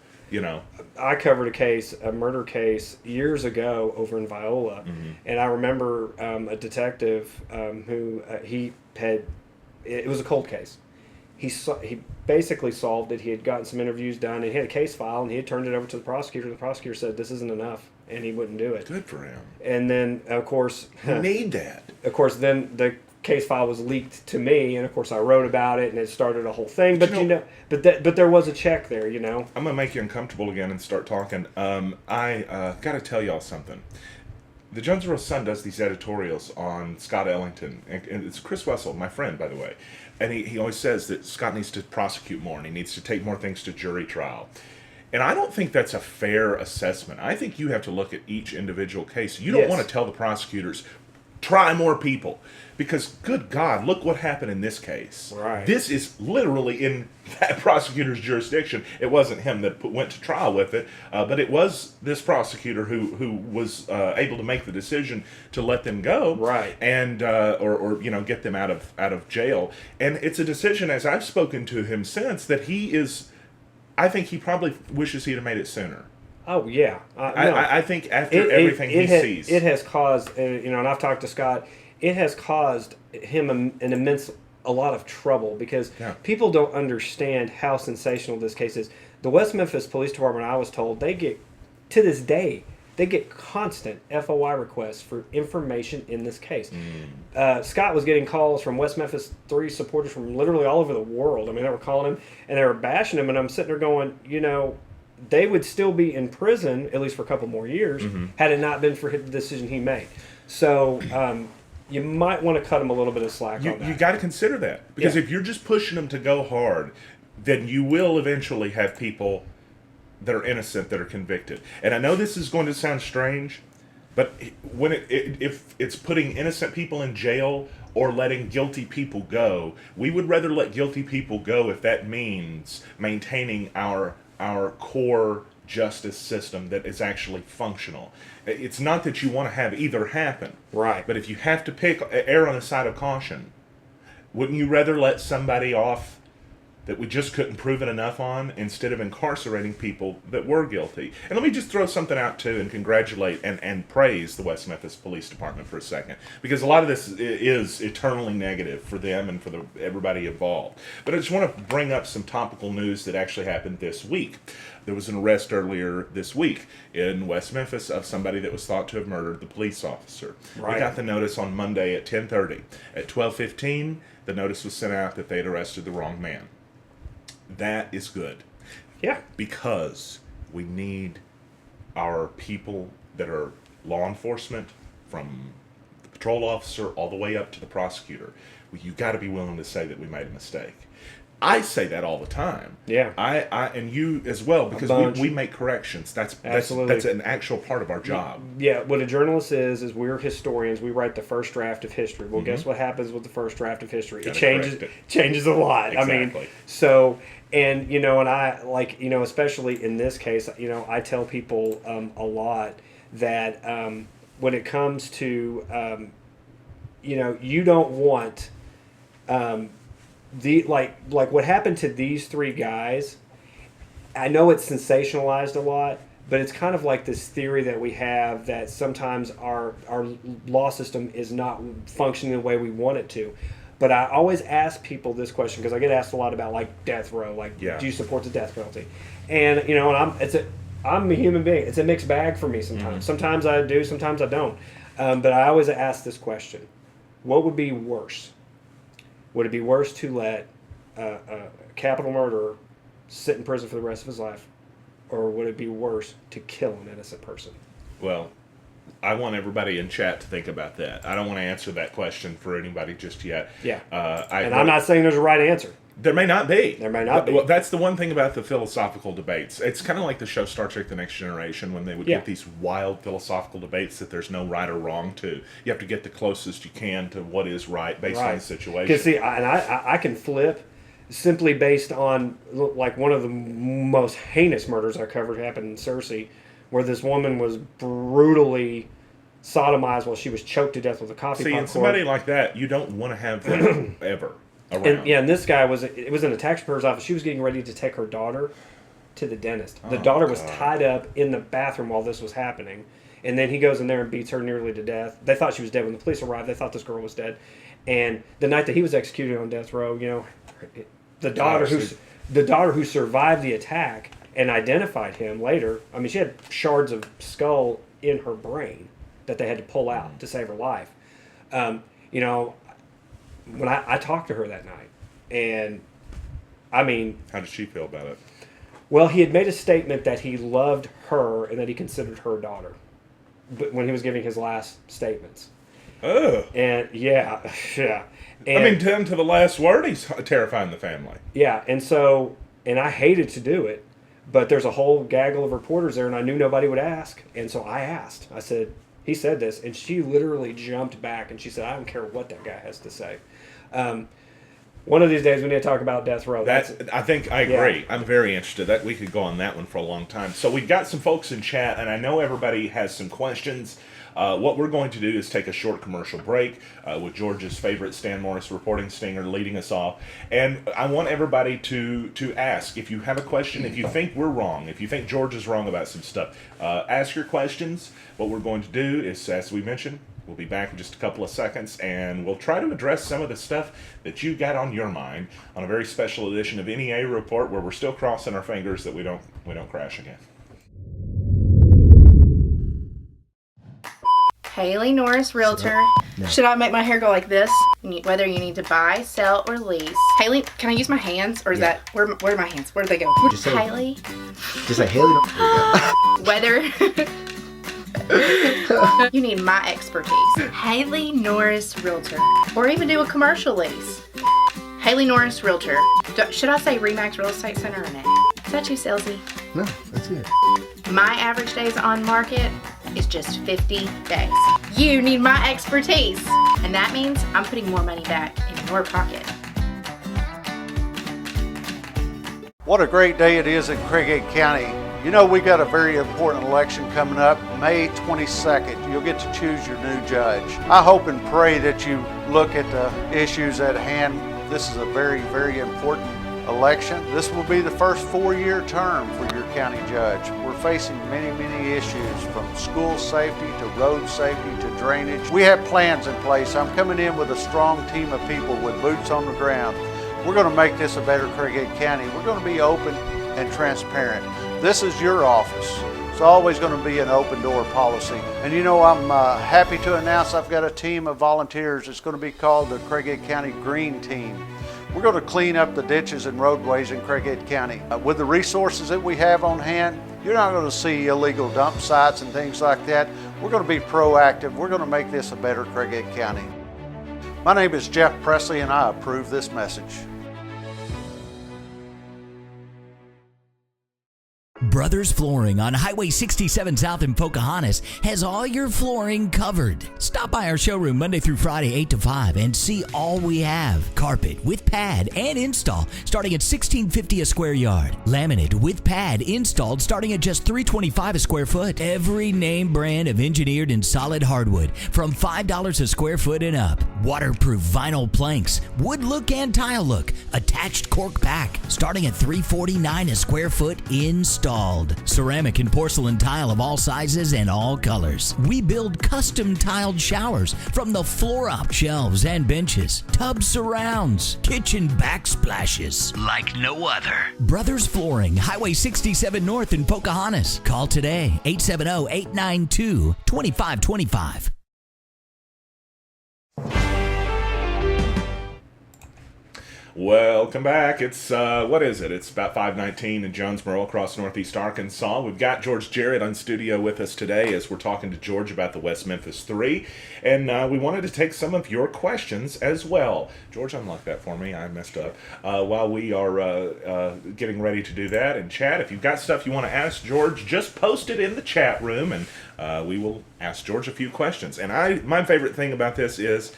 I covered a murder case years ago over in Viola, and I remember a detective who it was a cold case. He basically solved it. He had gotten some interviews done, and he had a case file, and he had turned it over to the prosecutor. The prosecutor said this isn't enough, and he wouldn't do it. Good for him. And then, of course, you need that. Of course, then the case file was leaked to me, and of course I wrote about it, and it started a whole thing. But but there was a check there. I'm gonna make you uncomfortable again and start talking. I gotta tell y'all something. The Jonesboro Sun does these editorials on Scott Ellington, and it's Chris Wessel, my friend, by the way. And he always says that Scott needs to prosecute more, and he needs to take more things to jury trial. And I don't think that's a fair assessment. I think you have to look at each individual case. You don't want to tell the prosecutors, try more people. Because, good God, look what happened in this case. Right. This is literally in that prosecutor's jurisdiction. It wasn't him that went to trial with it, but it was this prosecutor who was able to make the decision to let them go, right? And or get them out of jail. And it's a decision, as I've spoken to him since, that he is. I think he probably wishes he'd have made it sooner. Oh yeah, I think after everything he sees, it has caused and I've talked to Scott. It has caused him a lot of trouble because people don't understand how sensational this case is. The West Memphis Police Department, I was told, to this day, they get constant FOI requests for information in this case. Scott was getting calls from West Memphis 3 supporters from literally all over the world. I mean, they were calling him and they were bashing him, and I'm sitting there going, they would still be in prison, at least for a couple more years, had it not been for the decision he made. So, you might want to cut him a little bit of slack on that. You got to consider that. Because if you're just pushing them to go hard, then you will eventually have people that are innocent that are convicted. And I know this is going to sound strange, but when if it's putting innocent people in jail or letting guilty people go, we would rather let guilty people go if that means maintaining our core justice system that is actually functional. It's not that you want to have either happen. Right. But if you have to err on the side of caution, Wouldn't you rather let somebody off that we just couldn't prove it enough on instead of incarcerating people that were guilty? And let me just throw something out too and congratulate and praise the West Memphis Police Department for a second, because a lot of this is eternally negative for them and for everybody involved. But I just want to bring up some topical news that actually happened this week. There was an arrest earlier this week in West Memphis of somebody that was thought to have murdered the police officer. Right. We got the notice on Monday at 10:30. At 12:15, the notice was sent out that they had arrested the wrong man. That is good. Yeah. Because we need our people that are law enforcement, from the patrol officer all the way up to the prosecutor. You got to be willing to say that we made a mistake. I say that all the time. Yeah. I and you as well, because we make corrections. That's an actual part of our job. Yeah, what a journalist is we're historians. We write the first draft of history. Well, guess what happens with the first draft of history? It changes a lot. Exactly. I mean, so, and, you know, and I, like, you know, especially in this case, you know, I tell people a lot that when it comes to, you know, you don't want... like what happened to these three guys, I know it's sensationalized a lot, but it's kind of like this theory that we have that sometimes our law system is not functioning the way we want it to. But I always ask people this question, because I get asked a lot about, like, death row, like, do you support the death penalty? And, you know, and I'm a human being. It's a mixed bag for me sometimes. Mm-hmm. Sometimes I do, sometimes I don't. But I always ask this question: what would be worse? Would it be worse to let a capital murderer sit in prison for the rest of his life, or would it be worse to kill an innocent person? Well, I want everybody in chat to think about that. I don't want to answer that question for anybody just yet. Yeah. I'm not saying there's a right answer. There may not be. There may not be. Well, that's the one thing about the philosophical debates. It's kind of like the show Star Trek: The Next Generation, when they would get these wild philosophical debates that there's no right or wrong to. You have to get the closest you can to what is right based on the situation. Because, see, I can flip simply based on, like, one of the most heinous murders I covered happened in Cersei, where this woman was brutally sodomized while she was choked to death with a coffee pot. See, and somebody like that, you don't want to have them ever. And this guy was in a tax preparer's office. She was getting ready to take her daughter to the dentist. The daughter was tied up in the bathroom while this was happening. And then he goes in there and beats her nearly to death. They thought she was dead when the police arrived. They thought this girl was dead. And the night that he was executed on death row, you know, the daughter who survived the attack and identified him later, I mean, she had shards of skull in her brain that they had to pull out to save her life. You know, when I talked to her that night, and I mean... How did she feel about it? Well, he had made a statement that he loved her and that he considered her daughter, but when he was giving his last statements. Oh. And, yeah. And, I mean, down to the last word, he's terrifying the family. Yeah, and so, and I hated to do it, but there's a whole gaggle of reporters there, and I knew nobody would ask, and so I asked. I said, he said this, and she literally jumped back, and she said, I don't care what that guy has to say. One of these days we need to talk about death row. I think I agree. Yeah. I'm very interested. That we could go on that one for a long time. So we've got some folks in chat, and I know everybody has some questions. What we're going to do is take a short commercial break with George's favorite Stan Morris reporting stinger leading us off. And I want everybody to ask. If you have a question, if you think we're wrong, if you think George is wrong about some stuff, ask your questions. What we're going to do is, as we mentioned, we'll be back in just a couple of seconds, and we'll try to address some of the stuff that you got on your mind on a very special edition of NEA Report, where we're still crossing our fingers that we don't crash again. Haley Norris, Realtor. No. Should I make my hair go like this? Whether you need to buy, sell, or lease. Haley, can I use my hands, or is that where are my hands? Where do they go? Just say Haley. Just say Haley. Whether you need my expertise. Haley Norris, Realtor, or even do a commercial lease. Haley Norris, Realtor. Should I say Remax Real Estate Center or no? Is that too salesy? No, that's good. My average days on market is just 50 days. You need my expertise, and that means I'm putting more money back in your pocket. What a great day it is in Craighead County. You know, we got a very important election coming up, May 22nd. You'll get to choose your new judge. I hope and pray that you look at the issues at hand. This is a very, very important election. This will be the first 4-year term for your county judge. We're facing many, many issues, from school safety to road safety to drainage. We have plans in place. I'm coming in with a strong team of people with boots on the ground. We're going to make this a better Craighead County. We're going to be open and transparent. This is your office. It's always going to be an open door policy. And you know, I'm happy to announce I've got a team of volunteers. It's going to be called the Craighead County Green Team. We're going to clean up the ditches and roadways in Craighead County. With the resources that we have on hand, you're not going to see illegal dump sites and things like that. We're going to be proactive. We're going to make this a better Craighead County. My name is Jeff Presley, and I approve this message. Brothers Flooring on Highway 67 South in Pocahontas has all your flooring covered. Stop by our showroom Monday through Friday 8 to 5 and see all we have. Carpet with pad and install starting at $16.50 a square yard. Laminate with pad installed starting at just $3.25 a square foot. Every name brand of engineered and solid hardwood from $5 a square foot and up. Waterproof vinyl planks, wood look and tile look, attached cork pack starting at $3.49 a square foot installed. Ceramic and porcelain tile of all sizes and all colors. We build custom tiled showers from the floor up, shelves and benches, tub surrounds, kitchen backsplashes like no other. Brothers Flooring, Highway 67 North in Pocahontas. Call today, 870-892-2525. Welcome back. It's, what is it? It's about 5:19 in Jonesboro across northeast Arkansas. We've got George Jarrett on studio with us today as we're talking to George about the West Memphis 3. And we wanted to take some of your questions as well. George, unlock that for me. I messed up. While we are getting ready to do that and chat, if you've got stuff you want to ask George, just post it in the chat room and we will ask George a few questions. And my favorite thing about this is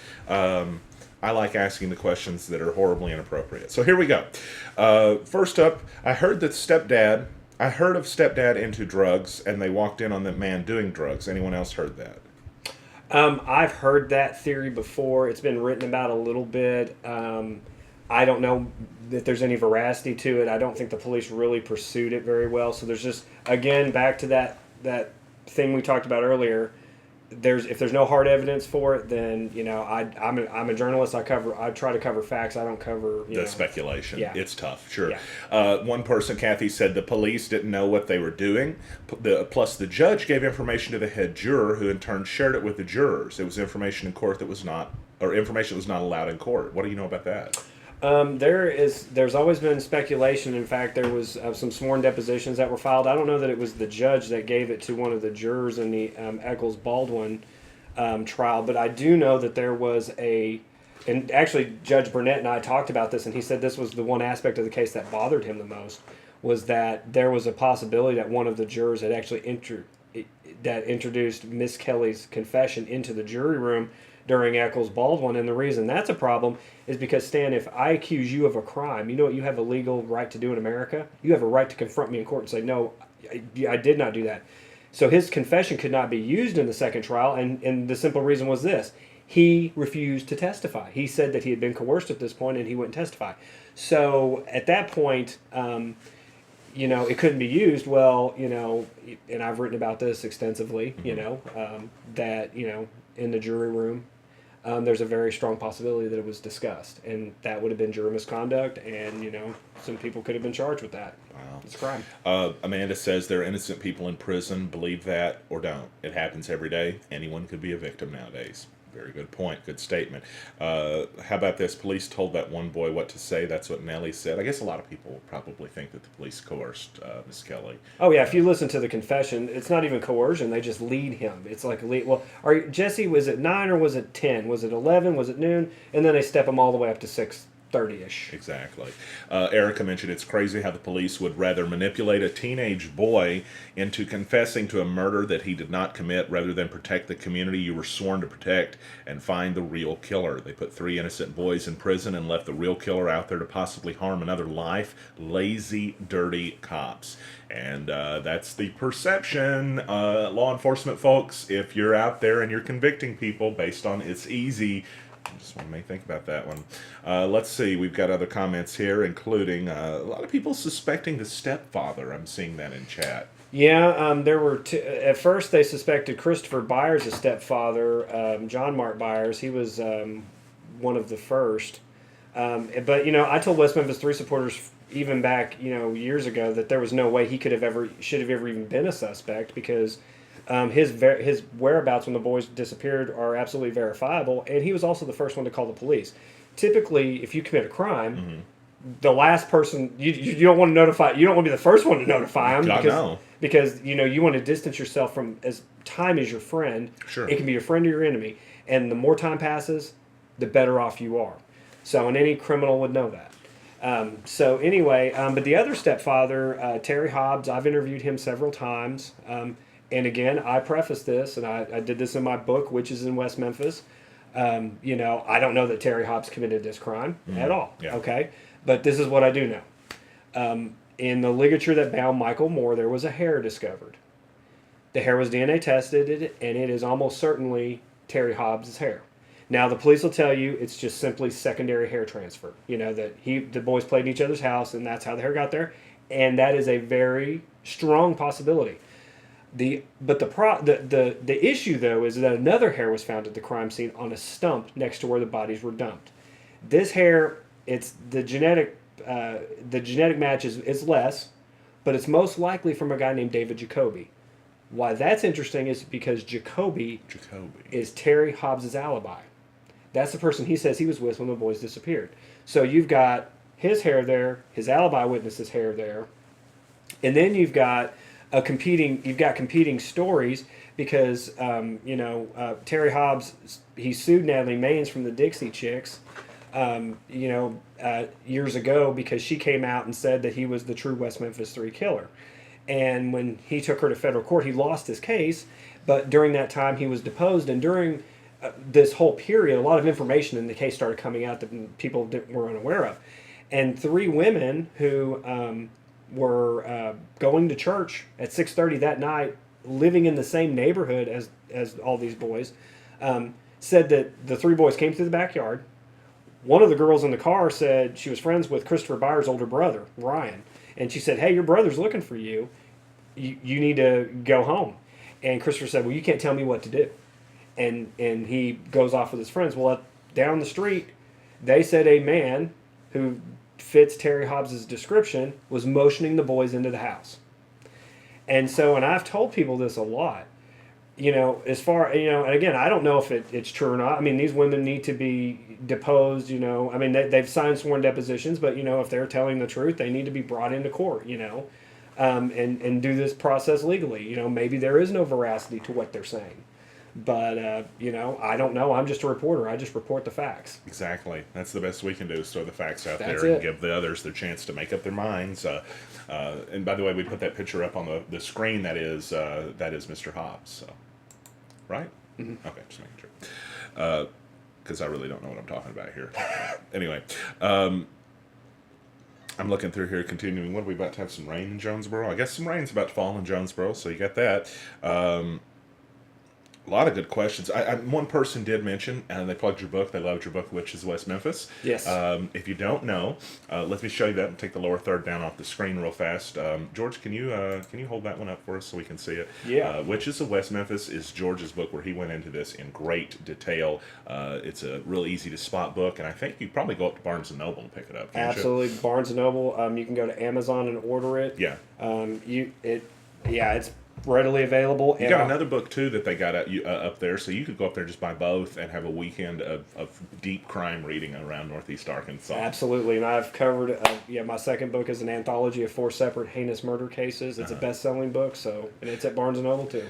I like asking the questions that are horribly inappropriate. So here we go. First up, I heard of stepdad into drugs, and they walked in on the man doing drugs. Anyone else heard that? I've heard that theory before. It's been written about a little bit. I don't know that there's any veracity to it. I don't think the police really pursued it very well. So there's just, again, back to that thing we talked about earlier. If there's no hard evidence for it, then I'm a journalist. I try to cover facts. I don't cover the speculation. Yeah. It's tough. Sure. Yeah. One person, Kathy, said the police didn't know what they were doing. Plus, the judge gave information to the head juror, who in turn shared it with the jurors. It was information in court information that was not allowed in court. What do you know about that? There's always been speculation. In fact, there was some sworn depositions that were filed. I don't know that it was the judge that gave it to one of the jurors in the Eccles-Baldwin trial, but I do know that there was and actually Judge Burnett and I talked about this, and he said this was the one aspect of the case that bothered him the most, was that there was a possibility that one of the jurors had actually introduced Misskelley's confession into the jury room during Eccles-Baldwin, and the reason that's a problem is because, Stan, if I accuse you of a crime, you know what you have a legal right to do in America? You have a right to confront me in court and say, no, I did not do that. So his confession could not be used in the second trial, and the simple reason was this. He refused to testify. He said that he had been coerced at this point, and he wouldn't testify. So at that point, it couldn't be used. Well, and I've written about this extensively, that, in the jury room, there's a very strong possibility that it was discussed, and that would have been juror misconduct, and some people could have been charged with that. Wow. It's a crime. Amanda says there are innocent people in prison. Believe that or don't. It happens every day. Anyone could be a victim nowadays. Very good point. Good statement. How about this? Police told that one boy what to say. That's what Nellie said. I guess a lot of people probably think that the police coerced Misskelley. Oh, yeah. If you listen to the confession, it's not even coercion. They just lead him. It's like, Jesse, was it 9 or was it 10? Was it 11? Was it noon? And then they step him all the way up to 6 30-ish. Exactly. Erica mentioned it's crazy how the police would rather manipulate a teenage boy into confessing to a murder that he did not commit rather than protect the community you were sworn to protect and find the real killer. They put 3 innocent boys in prison and left the real killer out there to possibly harm another life. Lazy, dirty cops. And that's the perception. Law enforcement folks, if you're out there and you're convicting people based on it's easy, I just want to think about that one. Let's see. We've got other comments here, including a lot of people suspecting the stepfather. I'm seeing that in chat. Yeah, there were at first they suspected Christopher Byers' stepfather, John Mark Byers. He was one of the first. But, I told West Memphis 3 supporters even back, years ago that there was no way he should have ever even been a suspect because his whereabouts when the boys disappeared are absolutely verifiable, and he was also the first one to call the police. Typically, if you commit a crime, the last person you don't want to notify. You don't want to be the first one to notify them because you want to distance yourself from as time as your friend. Sure, it can be your friend or your enemy, and the more time passes, the better off you are. So, and any criminal would know that. So anyway, but the other stepfather, Terry Hobbs, I've interviewed him several times. And again, I preface this, and I did this in my book, Witches in West Memphis. I don't know that Terry Hobbs committed this crime at all. Yeah. Okay, but this is what I do know. In the ligature that bound Michael Moore, there was a hair discovered. The hair was DNA tested, and it is almost certainly Terry Hobbs' hair. Now, the police will tell you it's just simply secondary hair transfer. That the boys played in each other's house, and that's how the hair got there. And that is a very strong possibility. The issue, though, is that another hair was found at the crime scene on a stump next to where the bodies were dumped. This hair, it's the genetic match is less, but it's most likely from a guy named David Jacoby. Why that's interesting is because Jacoby is Terry Hobbs' alibi. That's the person he says he was with when the boys disappeared. So you've got his hair there, his alibi witness's hair there, and then you've got competing stories because Terry Hobbs, he sued Natalie Maines from the Dixie Chicks years ago because she came out and said that he was the true West Memphis 3 killer. And when he took her to federal court, he lost his case, but during that time he was deposed, and during this whole period, a lot of information in the case started coming out that people were unaware of. And 3 women who were going to church at 6:30 that night, living in the same neighborhood as all these boys, said that the 3 boys came through the backyard. One of the girls in the car said she was friends with Christopher Byers' older brother, Ryan. And she said, "Hey, your brother's looking for you. You need to go home." And Christopher said, "Well, you can't tell me what to do." And he goes off with his friends. Well, down the street, they said a man who fits Terry Hobbs' description was motioning the boys into the house. And so, and I've told people this a lot, as far, and again, I don't know if it's true or not. I mean, these women need to be deposed, I mean, they've signed sworn depositions, but, if they're telling the truth, they need to be brought into court, and do this process legally. Maybe there is no veracity to what they're saying. But, I don't know. I'm just a reporter. I just report the facts. Exactly. That's the best we can do is throw the facts out That's there and it. give the others their chance to make up their minds. And by the way, we put that picture up on the screen. That is Mr. Hobbs. So. Right? Mm-hmm. Okay, just making sure. Because I really don't know what I'm talking about here. Anyway, I'm looking through here, continuing. What are we about to have? Some rain in Jonesboro? I guess some rain's about to fall in Jonesboro, so you got that. A lot of good questions. One person did mention, and they plugged your book. They loved your book, Witches of West Memphis. Yes. If you don't know, let me show you that and take the lower third down off the screen real fast. George, can you hold that one up for us so we can see it? Yeah. Witches of West Memphis is George's book where he went into this in great detail. It's a real easy to spot book, and I think you probably go up to Barnes & Noble and pick it up. Absolutely. You? Barnes & Noble. You can go to Amazon and order it. Yeah. It's readily available. You got another book too that they got up there, so you could go up there just buy both and have a weekend of deep crime reading around Northeast Arkansas. Absolutely, and I've covered. My second book is an anthology of 4 separate heinous murder cases. It's a best-selling book, and it's at Barnes & Noble too.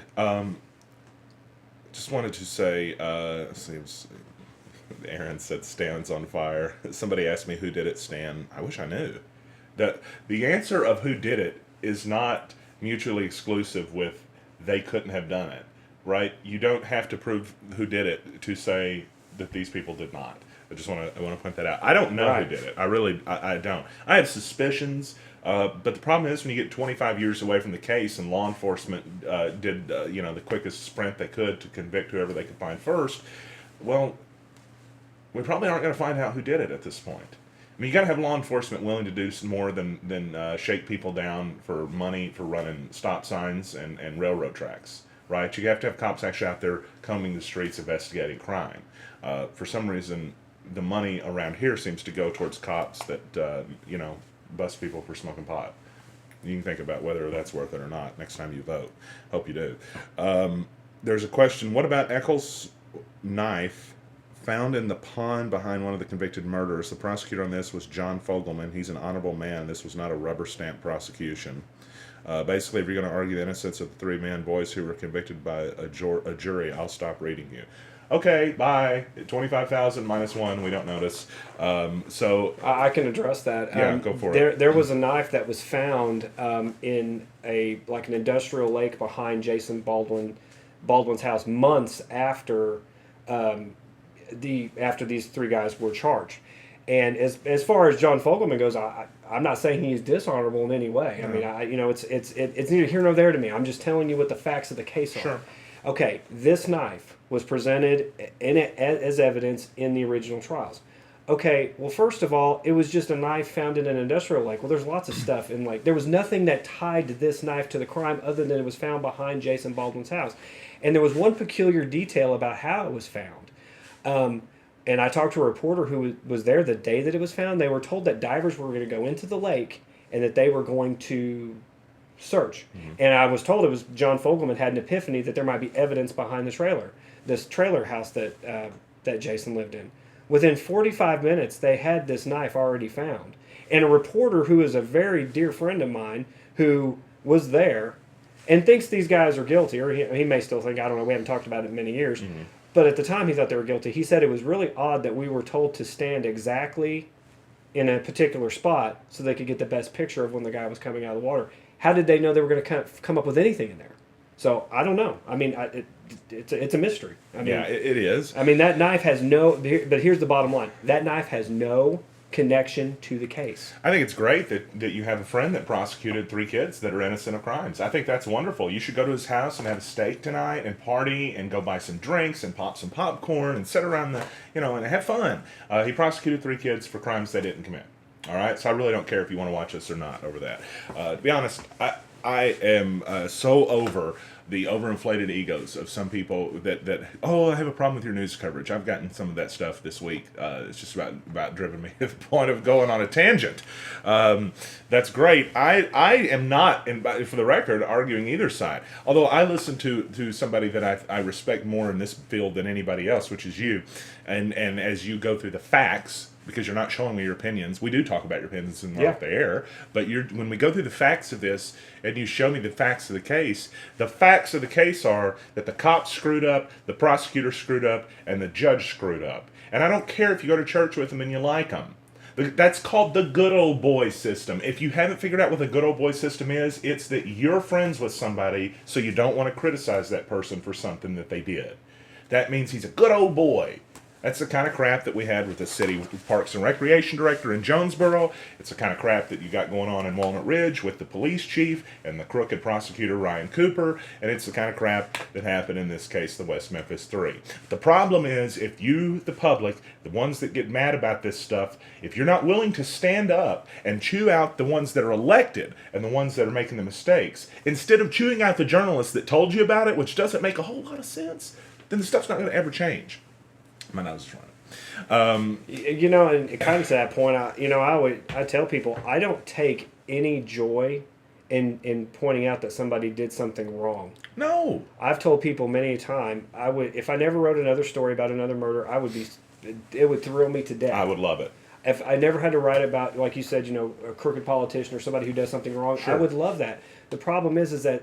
Just wanted to say, Aaron said Stan's on fire. Somebody asked me who did it, Stan. I wish I knew. The answer of who did it is not mutually exclusive with they couldn't have done it, right? You don't have to prove who did it to say that these people did not. I want to point that out. I don't know who did it. I don't. I have suspicions, but the problem is when you get 25 years away from the case and law enforcement did the quickest sprint they could to convict whoever they could find first. Well, we probably aren't going to find out who did it at this point. I mean, you got to have law enforcement willing to do some more than shake people down for money for running stop signs and railroad tracks, right? You have to have cops actually out there combing the streets investigating crime. For some reason, the money around here seems to go towards cops that bust people for smoking pot. You can think about whether that's worth it or not next time you vote. Hope you do. There's a question: what about Eccles' knife found in the pond behind one of the convicted murderers? The prosecutor on this was John Fogelman. He's an honorable man. This was not a rubber stamp prosecution. Basically, if you're going to argue the innocence of the 3 man boys who were convicted by a jury, I'll stop reading you. Okay, bye. 25,000 minus 1. We don't notice. So I can address that. Yeah, go for it. There was a knife that was found in an industrial lake behind Jason Baldwin's house months after these 3 guys were charged. And as far as John Fogelman goes, I'm not saying he is dishonorable in any way. I mean, it's neither here nor there to me. I'm just telling you what the facts of the case are. Sure. Okay, this knife was presented as evidence in the original trials. Okay, well, first of all, it was just a knife found in an industrial lake. Well, there's lots of stuff in there was nothing that tied this knife to the crime other than it was found behind Jason Baldwin's house. And there was one peculiar detail about how it was found. And I talked to a reporter who was there the day that it was found. They were told that divers were going to go into the lake and that they were going to search. Mm-hmm. And I was told it was John Fogelman had an epiphany that there might be evidence behind this trailer house that Jason lived in. Within 45 minutes, they had this knife already found. And a reporter who is a very dear friend of mine who was there and thinks these guys are guilty, or he may still think, I don't know, we haven't talked about it in many years. Mm-hmm. But at the time he thought they were guilty. He said it was really odd that we were told to stand exactly in a particular spot so they could get the best picture of when the guy was coming out of the water. How did they know they were going to come up with anything in there? So I don't know. I mean, it's a mystery. I mean, yeah, it is. I mean, that knife has no. But here's the bottom line: that knife has no connection to the case. I think it's great that you have a friend that prosecuted 3 kids that are innocent of crimes. I think that's wonderful. You should go to his house and have a steak tonight and party and go buy some drinks and pop some popcorn and sit around and have fun. He prosecuted 3 kids for crimes they didn't commit. All right, so I really don't care if you want to watch us or not over that. To be honest, I am so over the overinflated egos of some people that I have a problem with your news coverage. I've gotten some of that stuff this week. It's just about driven me to the point of going on a tangent. That's great. I am not, for the record, arguing either side. Although I listen to somebody that I respect more in this field than anybody else, which is you. And as you go through the facts, because you're not showing me your opinions. We do talk about your opinions off the air, but when we go through the facts of this and you show me the facts of the case are that the cops screwed up, the prosecutor screwed up, and the judge screwed up. And I don't care if you go to church with them and you like them. That's called the good old boy system. If you haven't figured out what the good old boy system is, it's that you're friends with somebody, so you don't want to criticize that person for something that they did. That means he's a good old boy. That's the kind of crap that we had with the city Parks and Recreation Director in Jonesboro. It's the kind of crap that you got going on in Walnut Ridge with the police chief and the crooked prosecutor Ryan Cooper. And it's the kind of crap that happened in this case, the West Memphis 3. The problem is, if you, the public, the ones that get mad about this stuff, if you're not willing to stand up and chew out the ones that are elected and the ones that are making the mistakes, instead of chewing out the journalists that told you about it, which doesn't make a whole lot of sense, then the stuff's not going to ever change. My nose is running. And kind of to that point, I tell people I don't take any joy in pointing out that somebody did something wrong. No. I've told people many a time if I never wrote another story about another murder, it would thrill me to death. I would love it. If I never had to write about, like you said, a crooked politician or somebody who does something wrong, sure. I would love that. The problem is that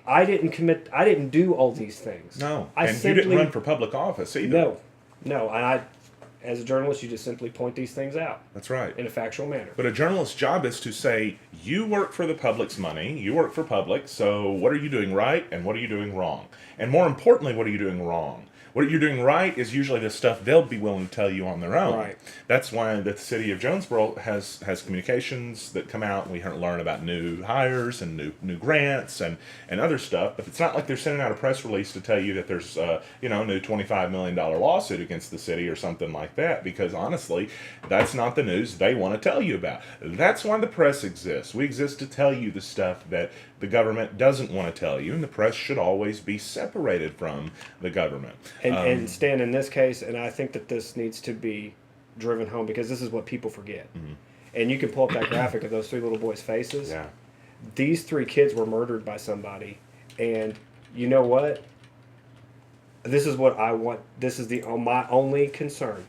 I didn't do all these things. No. You didn't run for public office either. No, and as a journalist, you just simply point these things out That's right. in a factual manner. But a journalist's job is to say, you work for the public's money, you work for public, so what are you doing right and what are you doing wrong? And more importantly, what are you doing wrong? What you're doing right is usually the stuff they'll be willing to tell you on their own. Right. That's why the city of Jonesboro has communications that come out, and we learn about new hires and new grants and other stuff. But it's not like they're sending out a press release to tell you that there's a new $25 million lawsuit against the city or something like that, because honestly, that's not the news they want to tell you about. That's why the press exists. We exist to tell you the stuff that the government doesn't want to tell you, and the press should always be separated from the government. And Stan, in this case, and I think that this needs to be driven home because this is what people forget. Mm-hmm. And you can pull up that graphic of those 3 little boys' faces. Yeah. These 3 kids were murdered by somebody. And you know what? This is what I want. This is my only concern.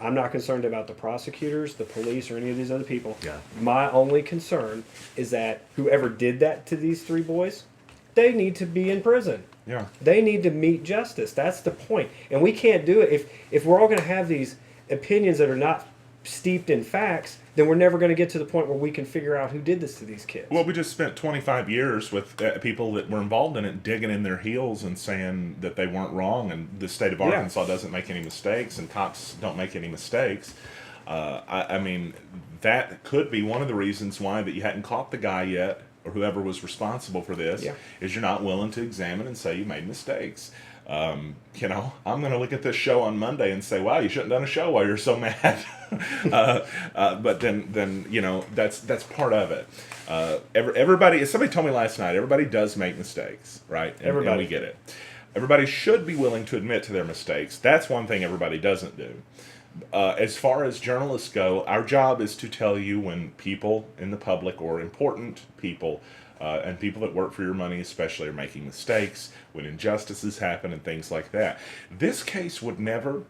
I'm not concerned about the prosecutors, the police, or any of these other people. Yeah. My only concern is that whoever did that to these 3 boys, they need to be in prison. Yeah. They need to meet justice. That's the point. And we can't do it. If we're all going to have these opinions that are not steeped in facts, then we're never going to get to the point where we can figure out who did this to these kids. Well, we just spent 25 years with people that were involved in it digging in their heels and saying that they weren't wrong, and the state of Arkansas doesn't make any mistakes, and cops don't make any mistakes. I mean, that could be one of the reasons why that you hadn't caught the guy yet, or whoever was responsible for this, is you're not willing to examine and say you made mistakes. I'm going to look at this show on Monday and say, wow, you shouldn't have done a show while you're so mad. But then that's part of it. Everybody, as somebody told me last night, everybody does make mistakes, right? And we get it. Everybody should be willing to admit to their mistakes. That's one thing everybody doesn't do. As far as journalists go, our job is to tell you when people in the public, or important people, and people that work for your money especially, are making mistakes, when injustices happen and things like that. This case would never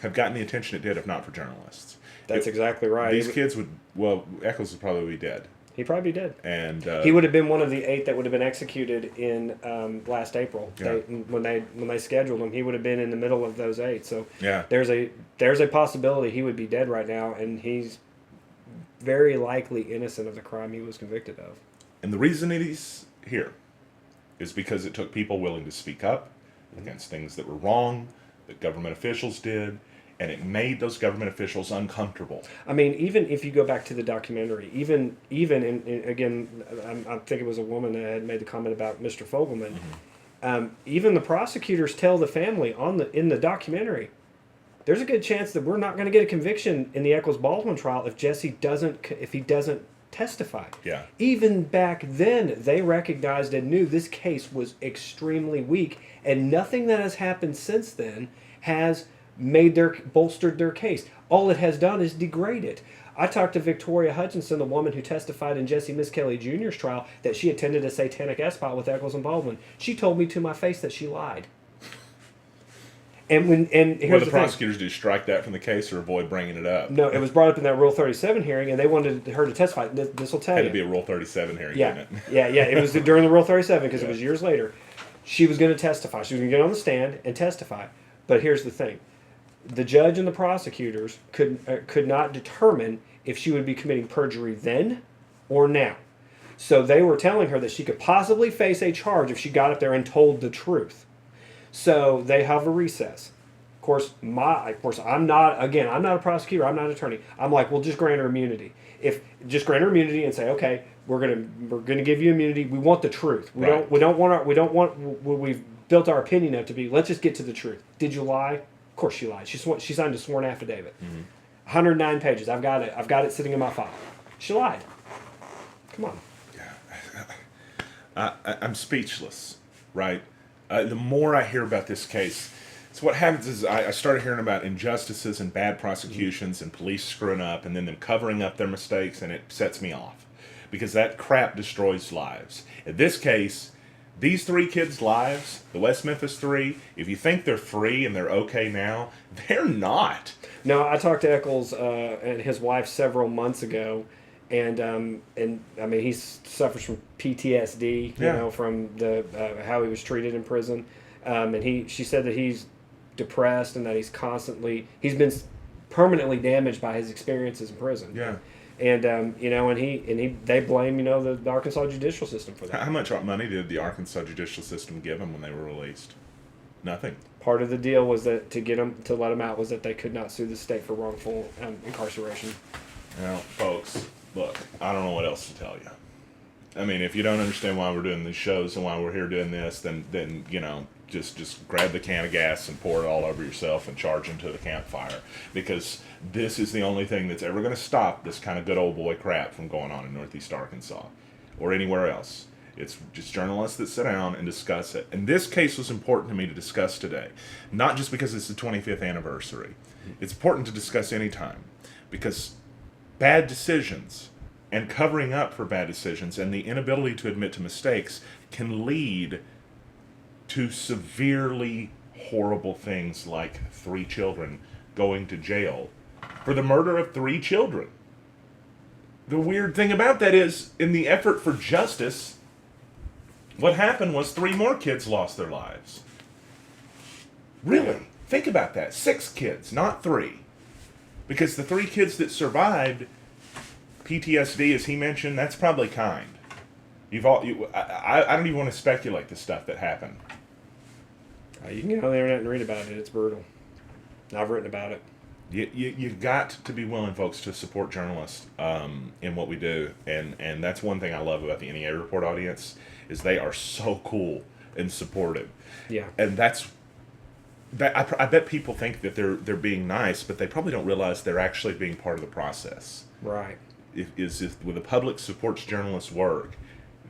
have gotten the attention it did if not for journalists. That's exactly right. These kids Eccles would probably be dead. He probably did. And he would have been one of the 8 that would have been executed in last April. Yeah. When they scheduled him, he would have been in the middle of those 8. So yeah. there's a possibility he would be dead right now, and he's very likely innocent of the crime he was convicted of. And the reason he's here is because it took people willing to speak up against things that were wrong, that government officials did, and it made those government officials uncomfortable. I mean, even if you go back to the documentary, even again, I think it was a woman that had made the comment about Mr. Fogelman. Mm-hmm. Even the prosecutors tell the family in the documentary, there's a good chance that we're not going to get a conviction in the Eccles Baldwin trial if he doesn't testify. Yeah. Even back then, they recognized and knew this case was extremely weak, and nothing that has happened since then has bolstered their case. All it has done is degrade it. I talked to Victoria Hutchinson, the woman who testified in Jesse Misskelley Jr.'s trial, that she attended a satanic espot with Eccles and Baldwin. She told me to my face that she lied. And here's the prosecutors do strike that from the case or avoid bringing it up? No, it was brought up in that Rule 37 hearing, and they wanted her to testify. This will tell you. Had to be a Rule 37 hearing, yeah. didn't it? Yeah. It was during the Rule 37 because it was years later. She was going to testify. She was going to get on the stand and testify. But here's the thing. The judge and the prosecutors could not determine if she would be committing perjury then or now. So they were telling her that she could possibly face a charge if she got up there and told the truth. So they have a recess. Of course, I'm not a prosecutor. I'm not an attorney. I'm like, well, just grant her immunity. Just grant her immunity and say, okay, we're gonna give you immunity. We want the truth. We don't want what we've built our opinion up to be. Let's just get to the truth. Did you lie? Of course she lied. She signed a sworn affidavit. Mm-hmm. 109 pages. I've got it sitting in my file. She lied. Come on. I'm speechless, right? The more I hear about this case, so what happens is I started hearing about injustices and bad prosecutions and police screwing up and then them covering up their mistakes, and it sets me off because that crap destroys lives. In this case, these 3 kids' lives, the West Memphis 3, if you think they're free and they're okay now, they're not. No, I talked to Eccles and his wife several months ago, and I mean he suffers from PTSD, from the how he was treated in prison, and she said that he's depressed and that he's been permanently damaged by his experiences in prison. Yeah. And you know, they blame, you know, the Arkansas judicial system for that. How much money did the Arkansas judicial system give them when they were released? Nothing. Part of the deal was that to let them out was that they could not sue the state for wrongful incarceration. Now, folks, look, I don't know what else to tell you. I mean, if you don't understand why we're doing these shows and why we're here doing this, then you know, just grab the can of gas and pour it all over yourself and charge into the campfire, because this is the only thing that's ever going to stop this kind of good old boy crap from going on in Northeast Arkansas or anywhere else. It's just journalists that sit down and discuss it. And this case was important to me to discuss today, not just because it's the 25th anniversary. It's important to discuss anytime, because bad decisions and covering up for bad decisions and the inability to admit to mistakes can lead to severely horrible things like 3 children going to jail for the murder of 3 children. The weird thing about that is, in the effort for justice, what happened was 3 more kids lost their lives. Really? Think about that. 6 kids, not 3. Because the 3 kids that survived PTSD, as he mentioned, that's probably kind. I don't even want to speculate the stuff that happened. You can get on the internet and read about it. It's brutal. I've written about it. You got to be willing, folks, to support journalists in what we do, and that's one thing I love about the NEA Report audience, is they are so cool and supportive. Yeah. And I bet people think that they're being nice, but they probably don't realize they're actually being part of the process. Right. If when the public supports journalists' work,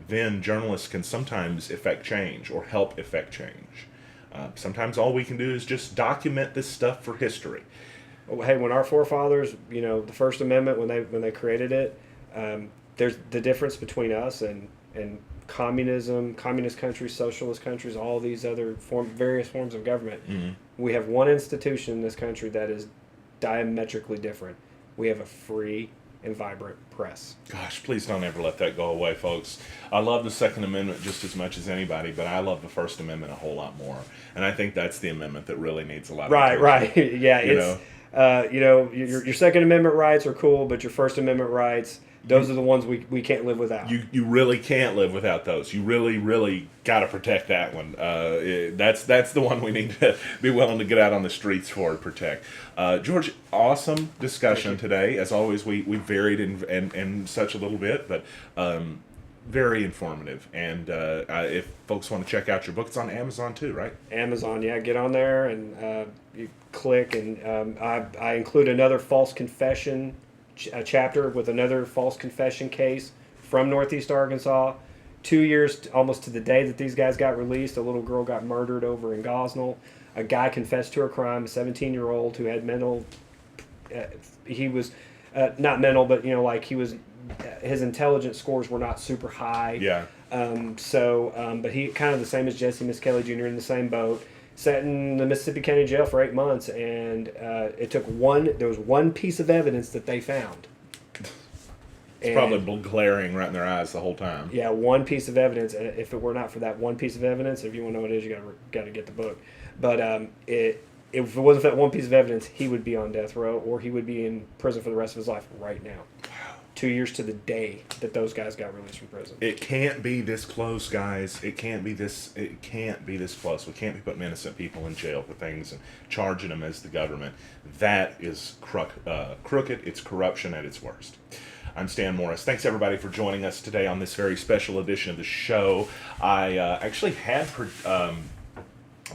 then journalists can sometimes effect change or help effect change. Sometimes all we can do is just document this stuff for history. Hey, when our forefathers, you know, the First Amendment, when they created it, there's the difference between us and communism, communist countries, socialist countries, all these other various forms of government. Mm-hmm. We have one institution in this country that is diametrically different. We have a free and vibrant press. Gosh, please don't ever let that go away, folks. I love the Second Amendment just as much as anybody, but I love the First Amendment a whole lot more. And I think that's the amendment that really needs a lot of attention. Right. Yeah, you know, your Second Amendment rights are cool, but your First Amendment rights, those are the ones we can't live without. You really can't live without those. You really got to protect that one. That's the one we need to be willing to get out on the streets for and protect. George, awesome discussion today. As always, we varied in such a little bit, but very informative. And if folks want to check out your book, it's on Amazon too, right? Amazon, yeah. Get on there and you click, and I include another false confession a chapter with another false confession case from Northeast Arkansas. 2 years, almost to the day that these guys got released, a little girl got murdered over in Gosnell. A guy confessed to her crime, a 17-year-old who had mental, he was not mental, but you know, like he was, his intelligence scores were not super high. Yeah. But he kind of the same as Jesse Misskelley Jr. in the same boat. Sat in the Mississippi County Jail for 8 months, and there was one piece of evidence that they found. It's probably glaring right in their eyes the whole time. Yeah, one piece of evidence, and if it were not for that one piece of evidence, if you want to know what it is, you got to get the book. But if it wasn't for that one piece of evidence, he would be on death row, or he would be in prison for the rest of his life right now. 2 years to the day that those guys got released from prison. It can't be this close, guys. It can't be this close. We can't be putting innocent people in jail for things and charging them as the government. That is crooked. It's corruption at its worst. I'm Stan Morris. Thanks, everybody, for joining us today on this very special edition of the show. I actually had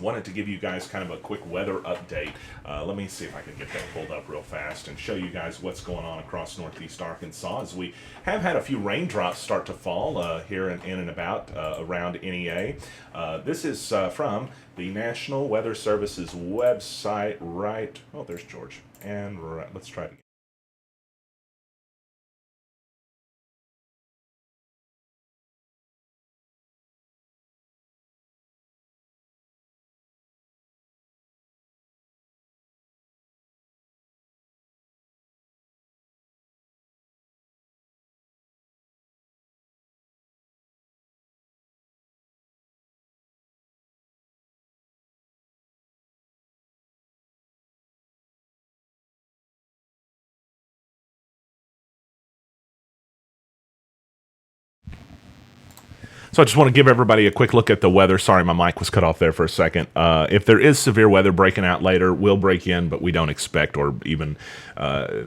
wanted to give you guys kind of a quick weather update. Let me see if I can get that pulled up real fast and show you guys what's going on across Northeast Arkansas, as we have had a few raindrops start to fall here in and about around NEA. This is from the National Weather Service's website, right? Oh, there's George. And let's try it again. So I just want to give everybody a quick look at the weather. Sorry, my mic was cut off there for a second. If there is severe weather breaking out later, we'll break in, but we don't expect or even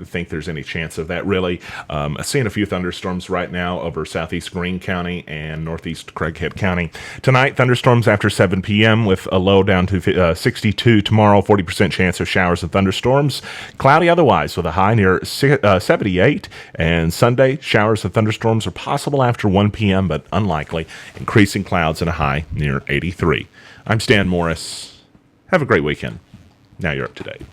think there's any chance of that, really. I'm seeing a few thunderstorms right now over southeast Greene County and northeast Craighead County. Tonight, thunderstorms after 7 p.m. with a low down to 62. Tomorrow, 40% chance of showers and thunderstorms. Cloudy otherwise with a high near 78. And Sunday, showers and thunderstorms are possible after 1 p.m., but unlikely. Increasing clouds and a high near 83. I'm Stan Morris. Have a great weekend. Now you're up to date.